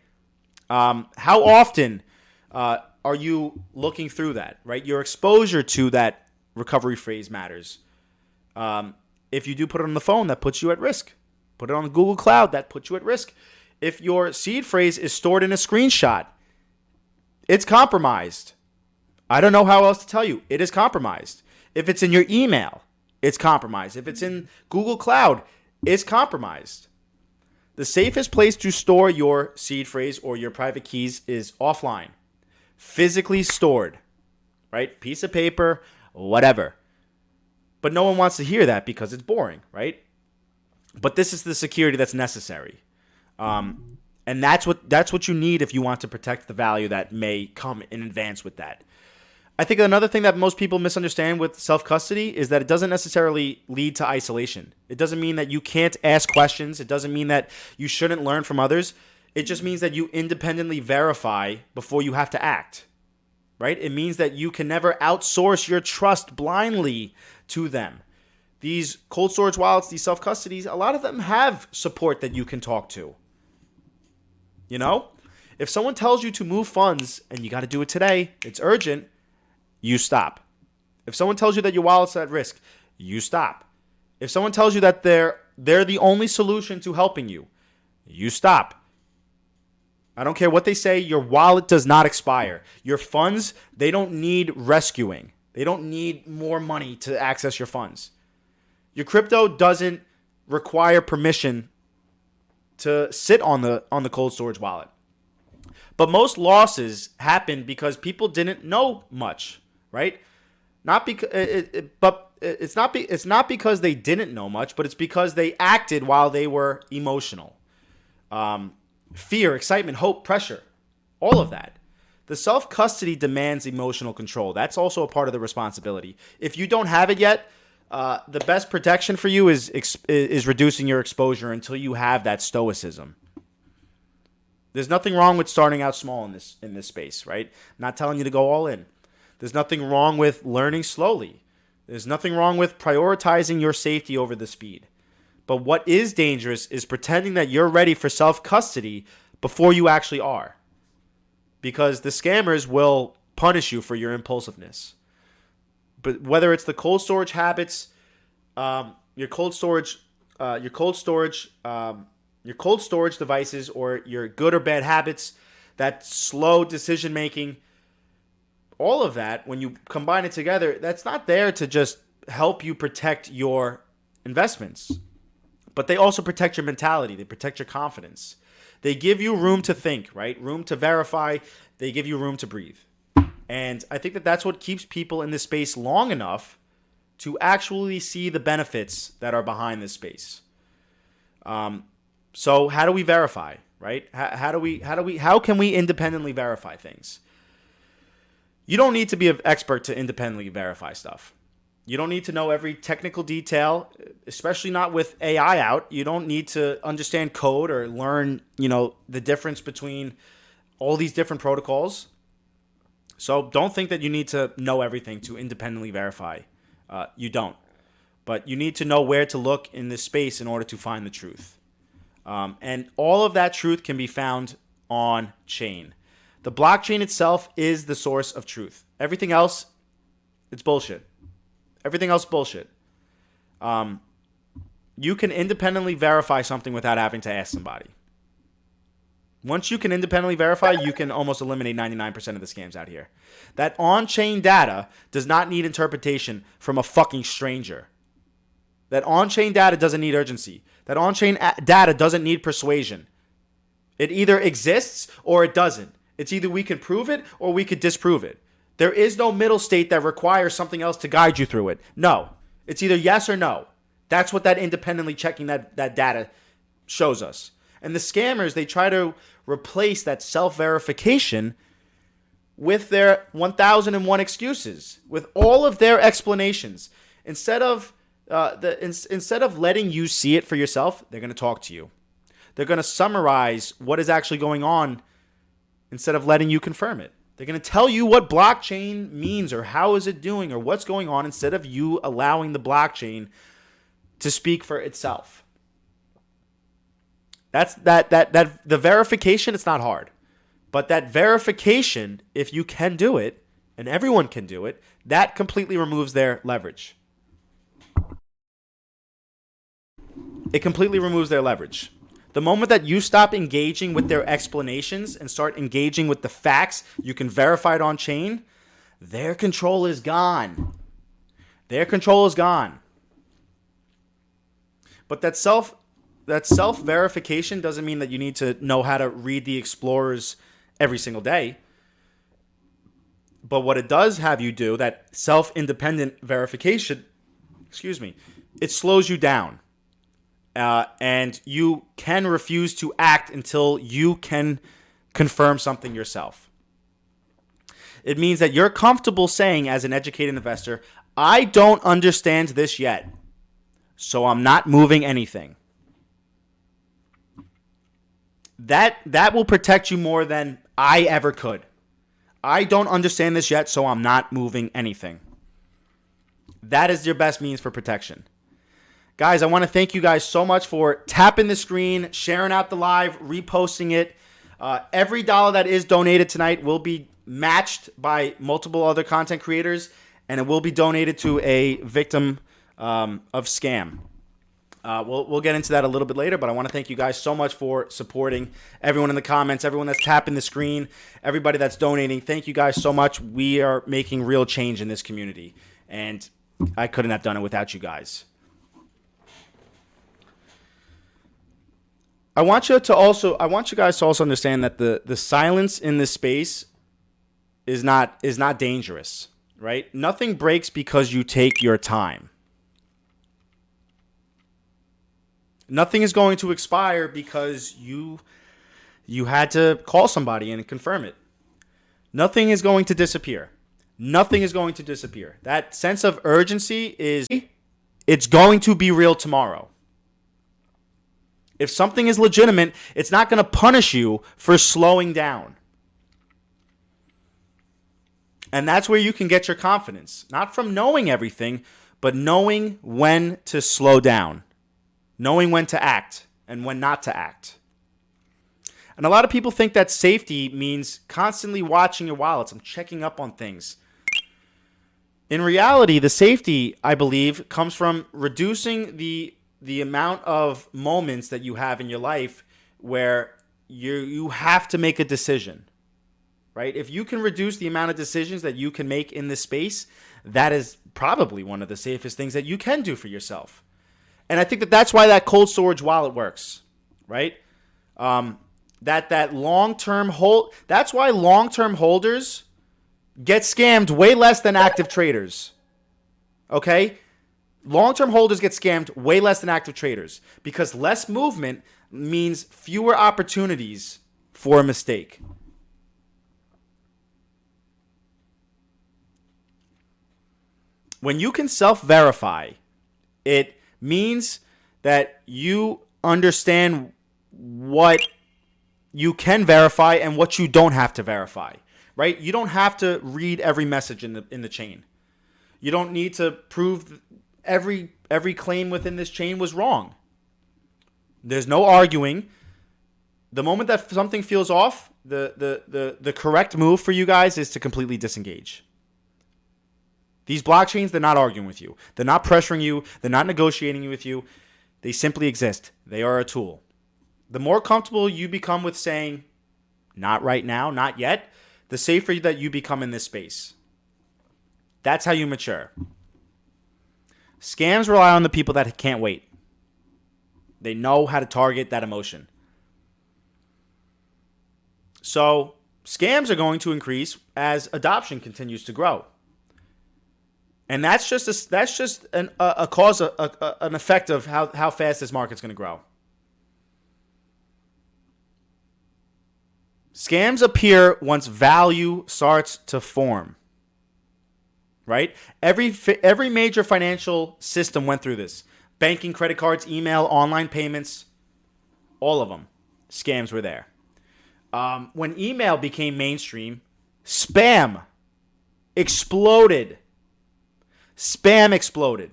How often are you looking through that, right? Your exposure to that recovery phrase matters. If you do put it on the phone, that puts you at risk. Put it on the Google Cloud, that puts you at risk. If your seed phrase is stored in a screenshot, it's compromised. I don't know how else to tell you. It is compromised. If it's in your email, it's compromised. If it's in Google Cloud, it's compromised. The safest place to store your seed phrase or your private keys is offline, physically stored, right? Piece of paper, whatever. But no one wants to hear that because it's boring, right? But this is the security that's necessary. And that's what you need if you want to protect the value that may come in advance with that. I think another thing that most people misunderstand with self-custody is that it doesn't necessarily lead to isolation. It doesn't mean that you can't ask questions. It doesn't mean that you shouldn't learn from others. It just means that you independently verify before you have to act, right? It means that you can never outsource your trust blindly to them. These cold storage wallets, these self-custodies, a lot of them have support that you can talk to. You know, if someone tells you to move funds and you got to do it today, it's urgent, you stop. If someone tells you that your wallet's at risk, you stop. If someone tells you that they're the only solution to helping you, you stop. I don't care what they say, your wallet does not expire. Your funds, they don't need rescuing. They don't need more money to access your funds. Your crypto doesn't require permission to sit on the cold storage wallet. But most losses happen because people didn't know much, right? Not because it's not because they didn't know much, but it's because they acted while they were emotional. Fear, excitement, hope, pressure, all of that. The self-custody demands emotional control. That's also a part of the responsibility. If you don't have it yet, the best protection for you is reducing your exposure until you have that stoicism. There's nothing wrong with starting out small in this space, right? I'm not telling you to go all in. There's nothing wrong with learning slowly. There's nothing wrong with prioritizing your safety over the speed. But what is dangerous is pretending that you're ready for self-custody before you actually are. Because the scammers will punish you for your impulsiveness. But whether it's the cold storage habits, your cold storage devices, or your good or bad habits, that slow decision making, all of that, when you combine it together, that's not there to just help you protect your investments, but they also protect your mentality. They protect your confidence. They give you room to think, right? Room to verify. They give you room to breathe. And I think that that's what keeps people in this space long enough to actually see the benefits that are behind this space. So how do we verify, right? How can we independently verify things? You don't need to be an expert to independently verify stuff. You don't need to know every technical detail, especially not with AI out. You don't need to understand code or learn, the difference between all these different protocols. So don't think that you need to know everything to independently verify. You don't. But you need to know where to look in this space in order to find the truth. And all of that truth can be found on chain. The blockchain itself is the source of truth. Everything else, it's bullshit. Everything else, bullshit. You can independently verify something without having to ask somebody. Once you can independently verify, you can almost eliminate 99% of the scams out here. That on-chain data does not need interpretation from a fucking stranger. That on-chain data doesn't need urgency. That on-chain data doesn't need persuasion. It either exists or it doesn't. It's either we can prove it or we could disprove it. There is no middle state that requires something else to guide you through it. No. It's either yes or no. That's what that independently checking that data shows us. And the scammers, they try to replace that self-verification with their 1001 excuses, with all of their explanations. Instead of letting you see it for yourself, they're going to talk to you. They're going to summarize what is actually going on instead of letting you confirm it. They're going to tell you what blockchain means or how is it doing or what's going on instead of you allowing the blockchain to speak for itself. That's the verification, it's not hard. But that verification, if you can do it, and everyone can do it, that completely removes their leverage. It completely removes their leverage. The moment that you stop engaging with their explanations and start engaging with the facts, you can verify it on chain, their control is gone. Their control is gone. But that self-verification doesn't mean that you need to know how to read the explorers every single day. But what it does have you do, that self-independent verification, it slows you down. And you can refuse to act until you can confirm something yourself. It means that you're comfortable saying, as an educated investor, I don't understand this yet, so I'm not moving anything. That will protect you more than I ever could. I don't understand this yet, so I'm not moving anything. That is your best means for protection. Guys, I want to thank you guys so much for tapping the screen, sharing out the live, reposting it. Every dollar that is donated tonight will be matched by multiple other content creators, and it will be donated to a victim of scam. We'll get into that a little bit later, but I want to thank you guys so much for supporting everyone in the comments, everyone that's tapping the screen, everybody that's donating. Thank you guys so much. We are making real change in this community, and I couldn't have done it without you guys. I want you guys to also understand that the silence in this space is not dangerous, right? Nothing breaks because you take your time. Nothing is going to expire because you had to call somebody and confirm it. Nothing is going to disappear. Nothing is going to disappear. That sense of urgency it's going to be real tomorrow. If something is legitimate, it's not going to punish you for slowing down. And that's where you can get your confidence. Not from knowing everything, but knowing when to slow down. Knowing when to act and when not to act. And a lot of people think that safety means constantly watching your wallets and checking up on things. In reality, the safety, I believe, comes from reducing the amount of moments that you have in your life where you have to make a decision, right? If you can reduce the amount of decisions that you can make in this space, that is probably one of the safest things that you can do for yourself. And I think that's why that cold storage wallet works, right? That long-term hold. That's why long-term holders get scammed way less than active traders. Okay? Long-term holders get scammed way less than active traders because less movement means fewer opportunities for a mistake. When you can self-verify, it means that you understand what you can verify and what you don't have to verify, right? You don't have to read every message in the chain. You don't need to prove every claim within this chain was wrong. There's no arguing. The moment that something feels off, the correct move for you guys is to completely disengage. These blockchains, they're not arguing with you. They're not pressuring you. They're not negotiating with you. They simply exist. They are a tool. The more comfortable you become with saying, not right now, not yet, the safer that you become in this space. That's how you mature. Scams rely on the people that can't wait. They know how to target that emotion. So scams are going to increase as adoption continues to grow. And that's just a cause, an effect of how fast this market's going to grow. Scams appear once value starts to form. Right? Every major financial system went through this. Banking, credit cards, email, online payments, all of them. Scams were there. When email became mainstream, spam exploded. Spam exploded.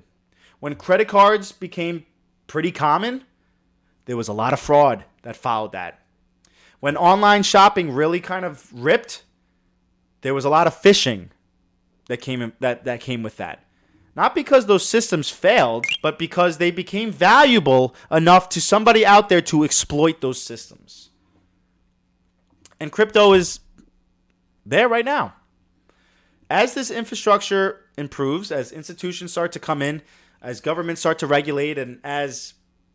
When credit cards became pretty common, there was a lot of fraud that followed that. When online shopping really kind of ripped, there was a lot of phishing that came with that. Not because those systems failed, but because they became valuable enough to somebody out there to exploit those systems. And crypto is there right now. As this infrastructure improves, as institutions start to come in, as governments start to regulate, and as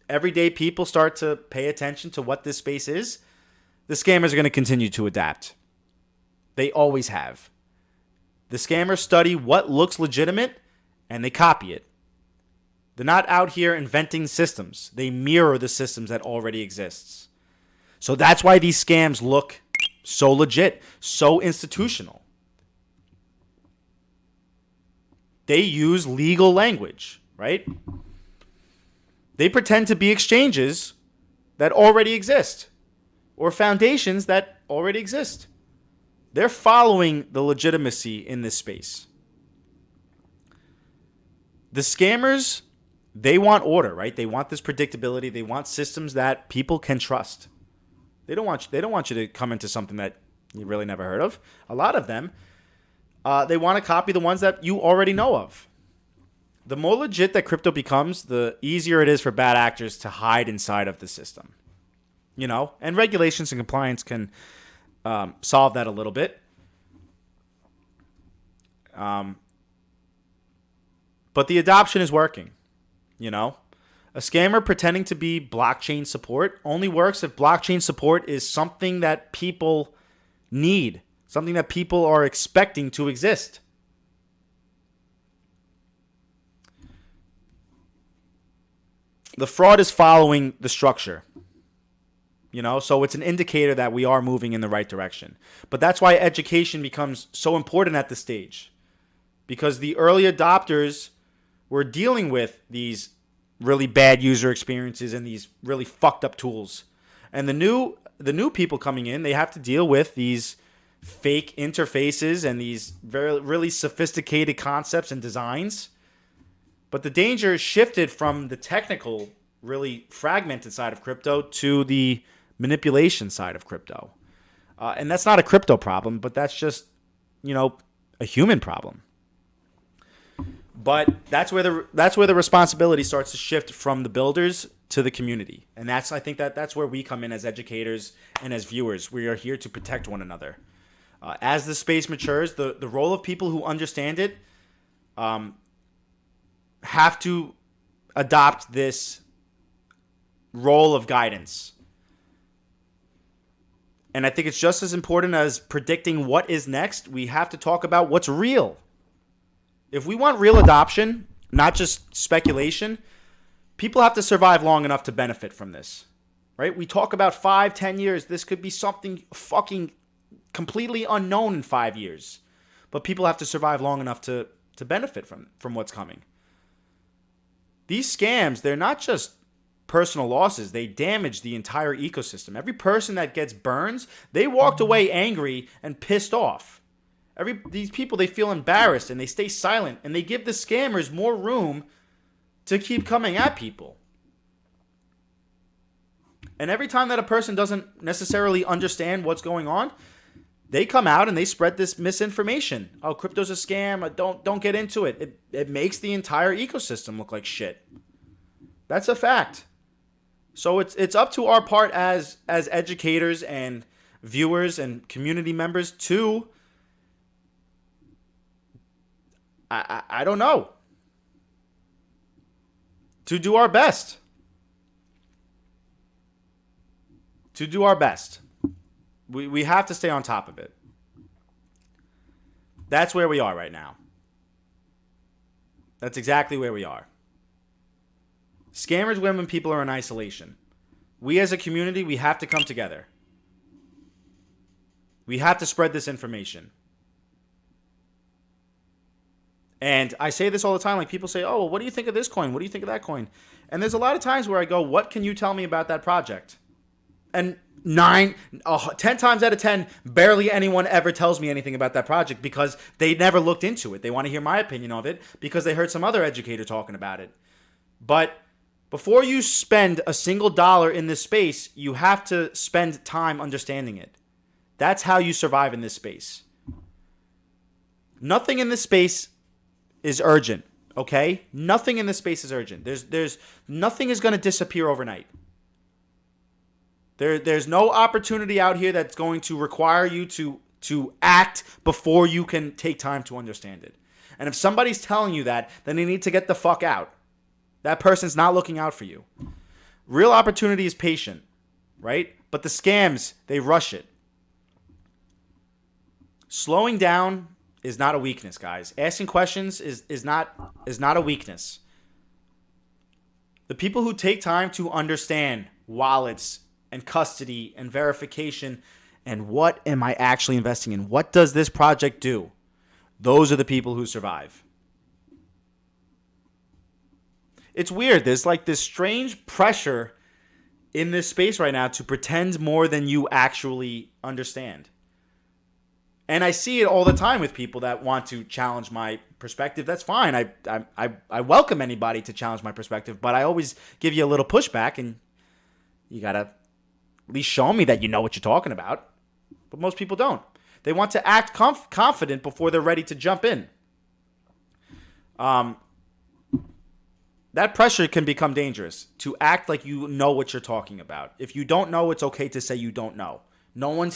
everyday people start to pay attention to what this space is, the scammers are going to continue to adapt. They always have. The scammers study what looks legitimate and they copy it. They're not out here inventing systems. They mirror the systems that already exists. So that's why these scams look so legit, so institutional. They use legal language, right? They pretend to be exchanges that already exist or foundations that already exist. They're following the legitimacy in this space. The scammers, they want order, right? They want this predictability. They want systems that people can trust. They don't want you to come into something that you really never heard of. A lot of them, they want to copy the ones that you already know of. The more legit that crypto becomes, the easier it is for bad actors to hide inside of the system. You know, and regulations and compliance can solve that a little bit. But the adoption is working, you know. A scammer pretending to be blockchain support only works if blockchain support is something that people need, something that people are expecting to exist. The fraud is following the structure. You know, so it's an indicator that we are moving in the right direction. But that's why education becomes so important at this stage. Because the early adopters were dealing with these really bad user experiences and these really fucked up tools. And the new people coming in, they have to deal with these fake interfaces and these really sophisticated concepts and designs. But the danger shifted from the technical, really fragmented side of crypto to the manipulation side of crypto. And that's not a crypto problem, but that's just, you know, a human problem. But that's where the responsibility starts to shift from the builders to the community. And I think that's where we come in as educators and as viewers. We are here to protect one another. As the space matures, the role of people who understand it have to adopt this role of guidance. And I think it's just as important as predicting what is next. We have to talk about what's real. If we want real adoption, not just speculation, people have to survive long enough to benefit from this, right? We talk about 5-10 years. This could be something fucking completely unknown in 5 years. But people have to survive long enough to benefit from what's coming. These scams, they're not just personal losses. They damage the entire ecosystem. Every person that gets burns, they walked away angry and pissed off. These people, they feel embarrassed and they stay silent and they give the scammers more room to keep coming at people. And every time that a person doesn't necessarily understand what's going on, they come out and they spread this misinformation. Oh, crypto's a scam. Don't get into it. It makes the entire ecosystem look like shit. That's a fact. So it's up to our part as educators and viewers and community members to, I don't know, to do our best. To do our best. We have to stay on top of it. That's where we are right now. That's exactly where we are. Scammers win when people are in isolation. We as a community, we have to come together. We have to spread this information. And I say this all the time. Like, people say, oh, well, what do you think of this coin? What do you think of that coin? And there's a lot of times where I go, what can you tell me about that project? And 10 times out of 10, barely anyone ever tells me anything about that project because they never looked into it. They want to hear my opinion of it because they heard some other educator talking about it. But before you spend a single dollar in this space, you have to spend time understanding it. That's how you survive in this space. Nothing in this space is urgent, okay? Nothing in this space is urgent. There's nothing is going to disappear overnight. There's no opportunity out here that's going to require you to act before you can take time to understand it. And if somebody's telling you that, then they need to get the fuck out. That person's not looking out for you. Real opportunity is patient, right? But the scams, they rush it. Slowing down is not a weakness, guys. Asking questions is not a weakness. The people who take time to understand wallets and custody and verification and what am I actually investing in? What does this project do? Those are the people who survive. It's weird. There's like this strange pressure in this space right now to pretend more than you actually understand. And I see it all the time with people that want to challenge my perspective. That's fine. I welcome anybody to challenge my perspective, but I always give you a little pushback, and you got to at least show me that you know what you're talking about. But most people don't. They want to act confident before they're ready to jump in. That pressure can become dangerous, to act like you know what you're talking about. If you don't know, it's okay to say you don't know. No one.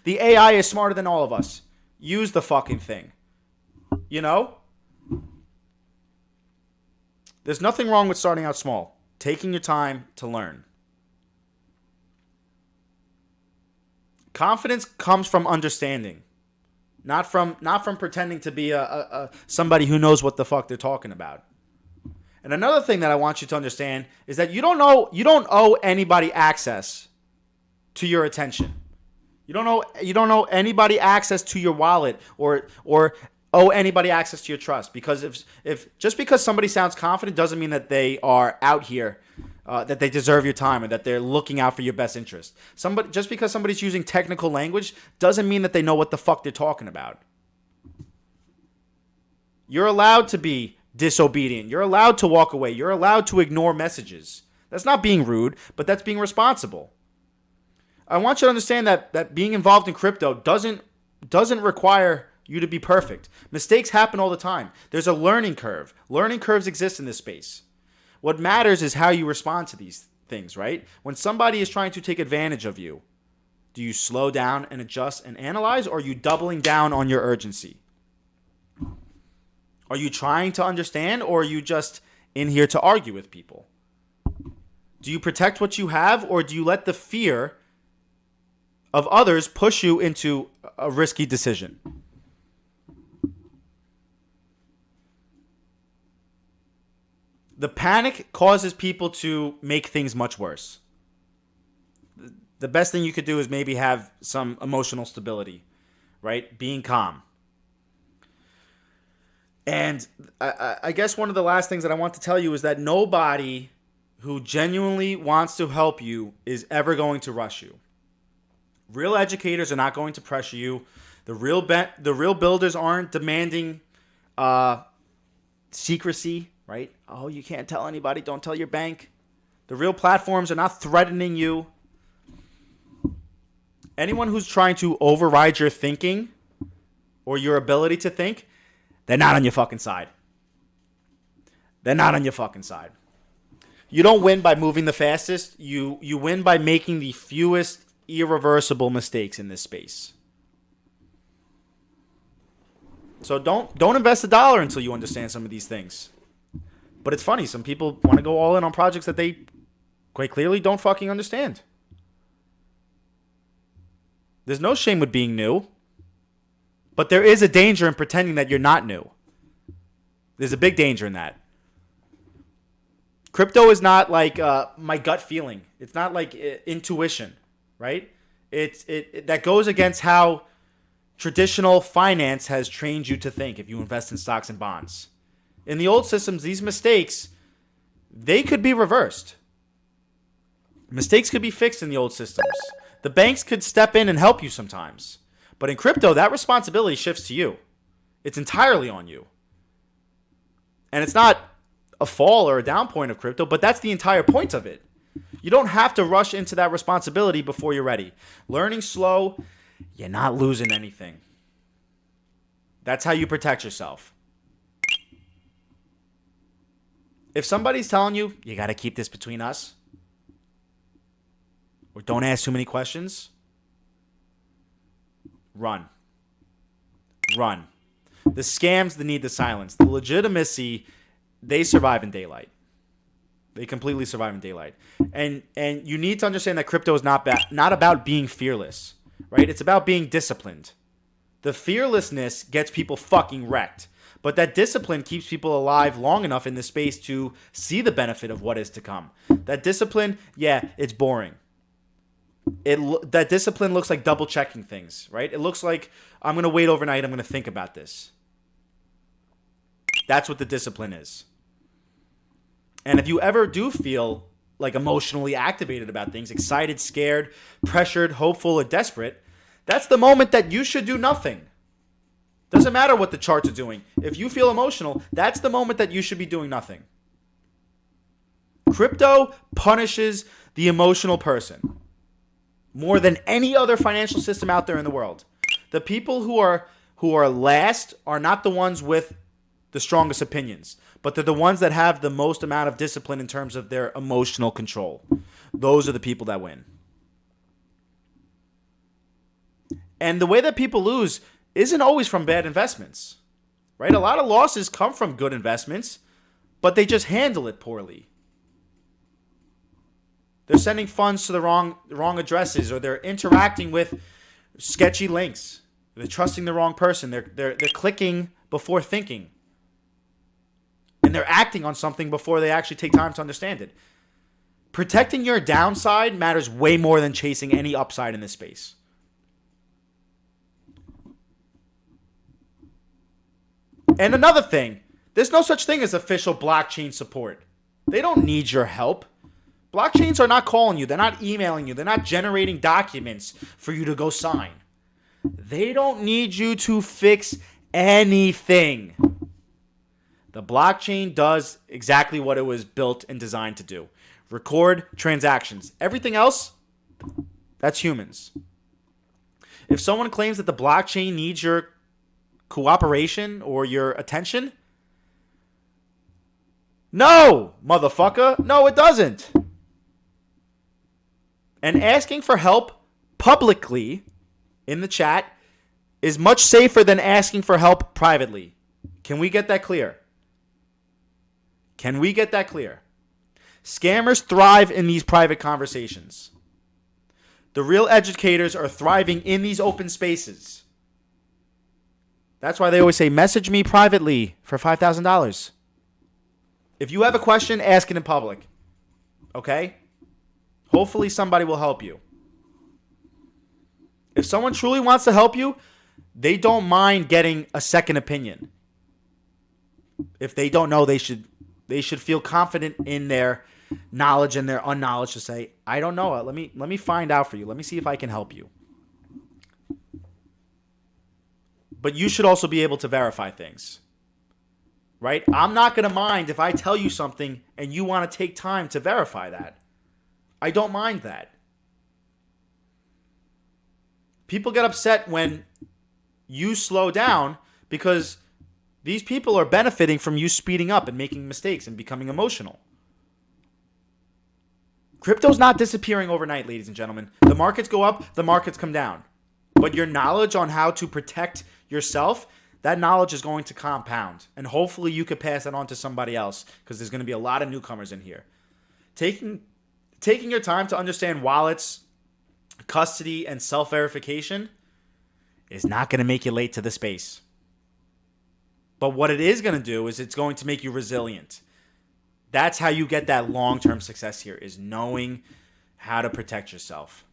The AI is smarter than all of us. Use the fucking thing. You know? There's nothing wrong with starting out small. Taking your time to learn. Confidence comes from understanding. Not from pretending to be a somebody who knows what the fuck they're talking about. And another thing that I want you to understand is that you don't owe anybody access to your attention. You don't owe anybody access to your wallet or owe anybody access to your trust. Because if just because somebody sounds confident doesn't mean that they are out here, that they deserve your time, or that they're looking out for your best interest. Just because somebody's using technical language doesn't mean that they know what the fuck they're talking about. You're allowed to be disobedient. You're allowed to walk away. You're allowed to ignore messages. That's not being rude, but that's being responsible. I want you to understand that being involved in crypto doesn't require you to be perfect. Mistakes happen all the time. There's a learning curve. Learning curves exist in this space. What matters is how you respond to these things, right? When somebody is trying to take advantage of you, do you slow down and adjust and analyze, or are you doubling down on your urgency? Are you trying to understand, or are you just in here to argue with people? Do you protect what you have, or do you let the fear of others push you into a risky decision? The panic causes people to make things much worse. The best thing you could do is maybe have some emotional stability, right? Being calm. And I guess one of the last things that I want to tell you is that nobody who genuinely wants to help you is ever going to rush you. Real educators are not going to pressure you. The real builders aren't demanding secrecy, right? Oh, you can't tell anybody. Don't tell your bank. The real platforms are not threatening you. Anyone who's trying to override your thinking or your ability to think, they're not on your fucking side. They're not on your fucking side. You don't win by moving the fastest. You win by making the fewest irreversible mistakes in this space. So don't invest $1 until you understand some of these things. But it's funny, some people want to go all in on projects that they quite clearly don't fucking understand. There's no shame with being new, but there is a danger in pretending that you're not new. There's a big danger in that. Crypto is not like my gut feeling. It's not like intuition, right? That goes against how traditional finance has trained you to think if you invest in stocks and bonds. In the old systems, these mistakes, they could be reversed. Mistakes could be fixed in the old systems. The banks could step in and help you sometimes. But in crypto, that responsibility shifts to you. It's entirely on you. And it's not a fall or a down point of crypto, but that's the entire point of it. You don't have to rush into that responsibility before you're ready. Learning slow, you're not losing anything. That's how you protect yourself. If somebody's telling you, you got to keep this between us, or don't ask too many questions, run. Run. The scams, they need the silence. The legitimacy, they survive in daylight. They completely survive in daylight. And you need to understand that crypto is not about being fearless, right? It's about being disciplined. The fearlessness gets people fucking wrecked. But that discipline keeps people alive long enough in this space to see the benefit of what is to come. That discipline, yeah, it's boring. That discipline looks like double checking things, right? It looks like I'm going to wait overnight. I'm going to think about this. That's what the discipline is. And if you ever do feel like emotionally activated about things, excited, scared, pressured, hopeful, or desperate, that's the moment that you should do nothing. Doesn't matter what the charts are doing. If you feel emotional, that's the moment that you should be doing nothing. Crypto punishes the emotional person more than any other financial system out there in the world. The people who are last are not the ones with the strongest opinions, but they're the ones that have the most amount of discipline in terms of their emotional control. Those are the people that win. And the way that people lose isn't always from bad investments, right? A lot of losses come from good investments, but they just handle it poorly. They're sending funds to the wrong addresses, or they're interacting with sketchy links. They're trusting the wrong person. They're clicking before thinking. And they're acting on something before they actually take time to understand it. Protecting your downside matters way more than chasing any upside in this space. And another thing, there's no such thing as official blockchain support. They don't need your help. Blockchains are not calling you. They're not emailing you. They're not generating documents for you to go sign. They don't need you to fix anything. The blockchain does exactly what it was built and designed to do. Record transactions. Everything else, that's humans. If someone claims that the blockchain needs your cooperation or your attention, no, motherfucker. No, it doesn't. And asking for help publicly in the chat is much safer than asking for help privately. Can we get that clear? Can we get that clear? Scammers thrive in these private conversations. The real educators are thriving in these open spaces. That's why they always say, message me privately for $5,000. If you have a question, ask it in public. Okay? Hopefully somebody will help you. If someone truly wants to help you, they don't mind getting a second opinion. If they don't know, they should feel confident in their knowledge and their unknowledge to say, I don't know. Let me find out for you. Let me see if I can help you. But you should also be able to verify things, right? I'm not going to mind if I tell you something and you want to take time to verify that. I don't mind that. People get upset when you slow down because these people are benefiting from you speeding up and making mistakes and becoming emotional. Crypto's not disappearing overnight, ladies and gentlemen. The markets go up, the markets come down. But your knowledge on how to protect yourself, that knowledge is going to compound. And hopefully you could pass that on to somebody else because there's going to be a lot of newcomers in here. Taking your time to understand wallets, custody, and self-verification is not going to make you late to the space. But what it is going to do is it's going to make you resilient. That's how you get that long-term success here, is knowing how to protect yourself.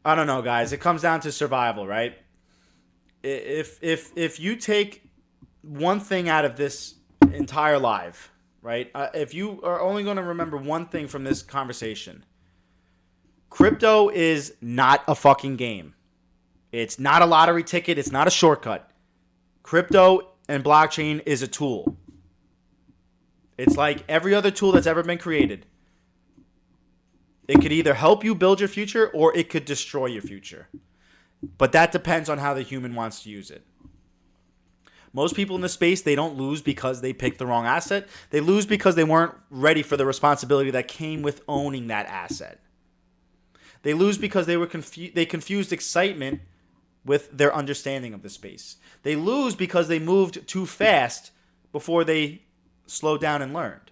I don't know, guys. It comes down to survival, right? If you take one thing out of this entire life, right? If you are only going to remember one thing from this conversation, crypto is not a fucking game. It's not a lottery ticket. It's not a shortcut. Crypto and blockchain is a tool. It's like every other tool that's ever been created. It could either help you build your future or it could destroy your future. But that depends on how the human wants to use it. Most people in the space, they don't lose because they picked the wrong asset. They lose because they weren't ready for the responsibility that came with owning that asset. They lose because they confused excitement with their understanding of the space. They lose because they moved too fast before they slowed down and learned.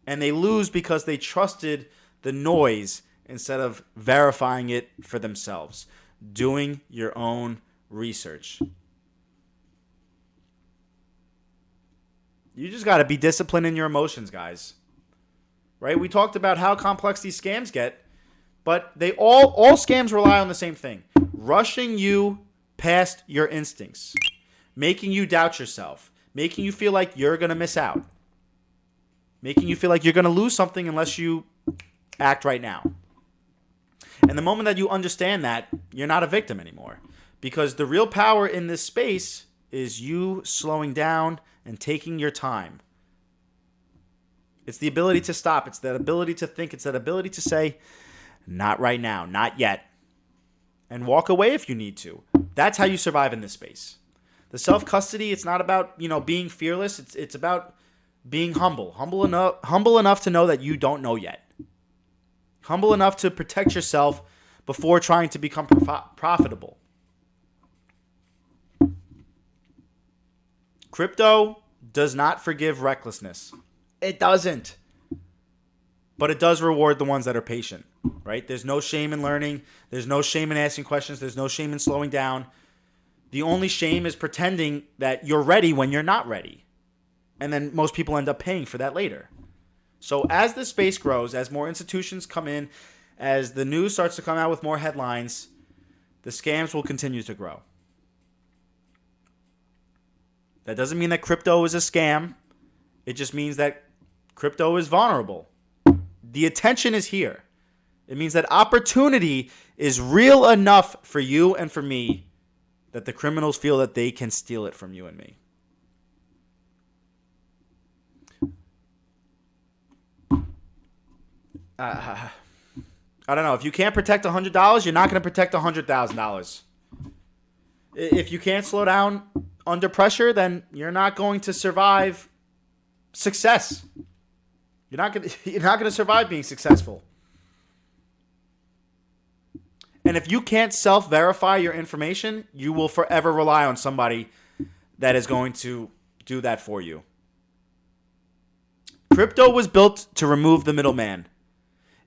And they lose because they trusted the noise instead of verifying it for themselves. Doing your own research. You just got to be disciplined in your emotions, guys. Right? We talked about how complex these scams get, but they all scams rely on the same thing. Rushing you past your instincts. Making you doubt yourself. Making you feel like you're going to miss out. Making you feel like you're going to lose something unless you act right now. And the moment that you understand that, you're not a victim anymore. Because the real power in this space is you slowing down and taking your time. It's the ability to stop. It's that ability to think. It's that ability to say, not right now, not yet. And walk away if you need to. That's how you survive in this space. The self-custody, it's not about, being fearless. It's about being humble. Humble enough to know that you don't know yet. Humble enough to protect yourself before trying to become profitable. Crypto does not forgive recklessness. It doesn't. But it does reward the ones that are patient, right? There's no shame in learning. There's no shame in asking questions. There's no shame in slowing down. The only shame is pretending that you're ready when you're not ready. And then most people end up paying for that later. So as the space grows, as more institutions come in, as the news starts to come out with more headlines, the scams will continue to grow. That doesn't mean that crypto is a scam. It just means that crypto is vulnerable. The attention is here. It means that opportunity is real enough for you and for me that the criminals feel that they can steal it from you and me. I don't know. If you can't protect $100, you're not going to protect $100,000. If you can't slow down under pressure, then you're not going to survive success. You're not going to survive being successful. And if you can't self-verify your information, you will forever rely on somebody that is going to do that for you. Crypto was built to remove the middleman,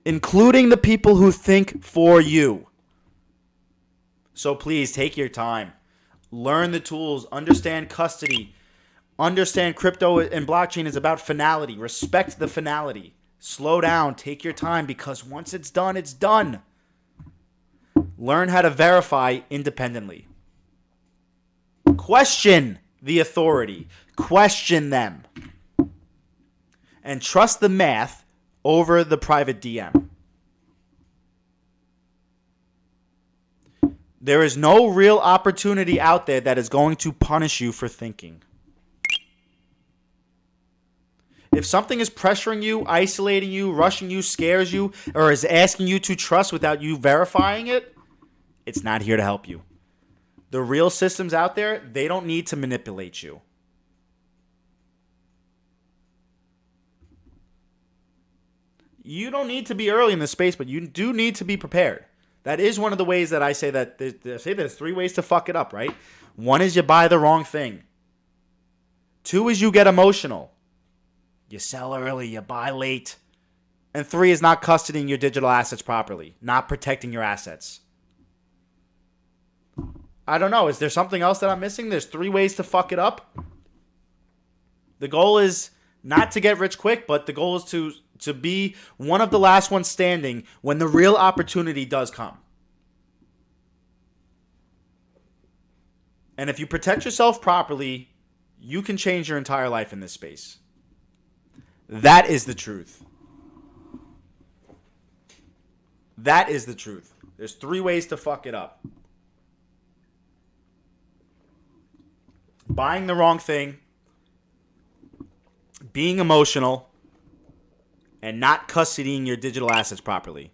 including the people who think for you. So please take your time. Learn the tools. Understand custody. Understand crypto and blockchain is about finality. Respect the finality. Slow down. Take your time because once it's done, it's done. Learn how to verify independently. Question the authority. Question them. and trust the math over the private DM. There is no real opportunity out there that is going to punish you for thinking. If something is pressuring you, isolating you, rushing you, scares you, or is asking you to trust without you verifying it, it's not here to help you. The real systems out there, they don't need to manipulate you. You don't need to be early in this space, but you do need to be prepared. That is one of the ways that I say that there's 3 ways to fuck it up, right? 1 is you buy the wrong thing. 2 is you get emotional. You sell early, you buy late. And 3 is not custodying your digital assets properly, not protecting your assets. I don't know. Is there something else that I'm missing? There's 3 ways to fuck it up. The goal is not to get rich quick, but the goal is to be one of the last ones standing when the real opportunity does come. And if you protect yourself properly, you can change your entire life in this space. That is the truth. That is the truth. There's 3 ways to fuck it up. Buying the wrong thing, being emotional, and not custodying your digital assets properly.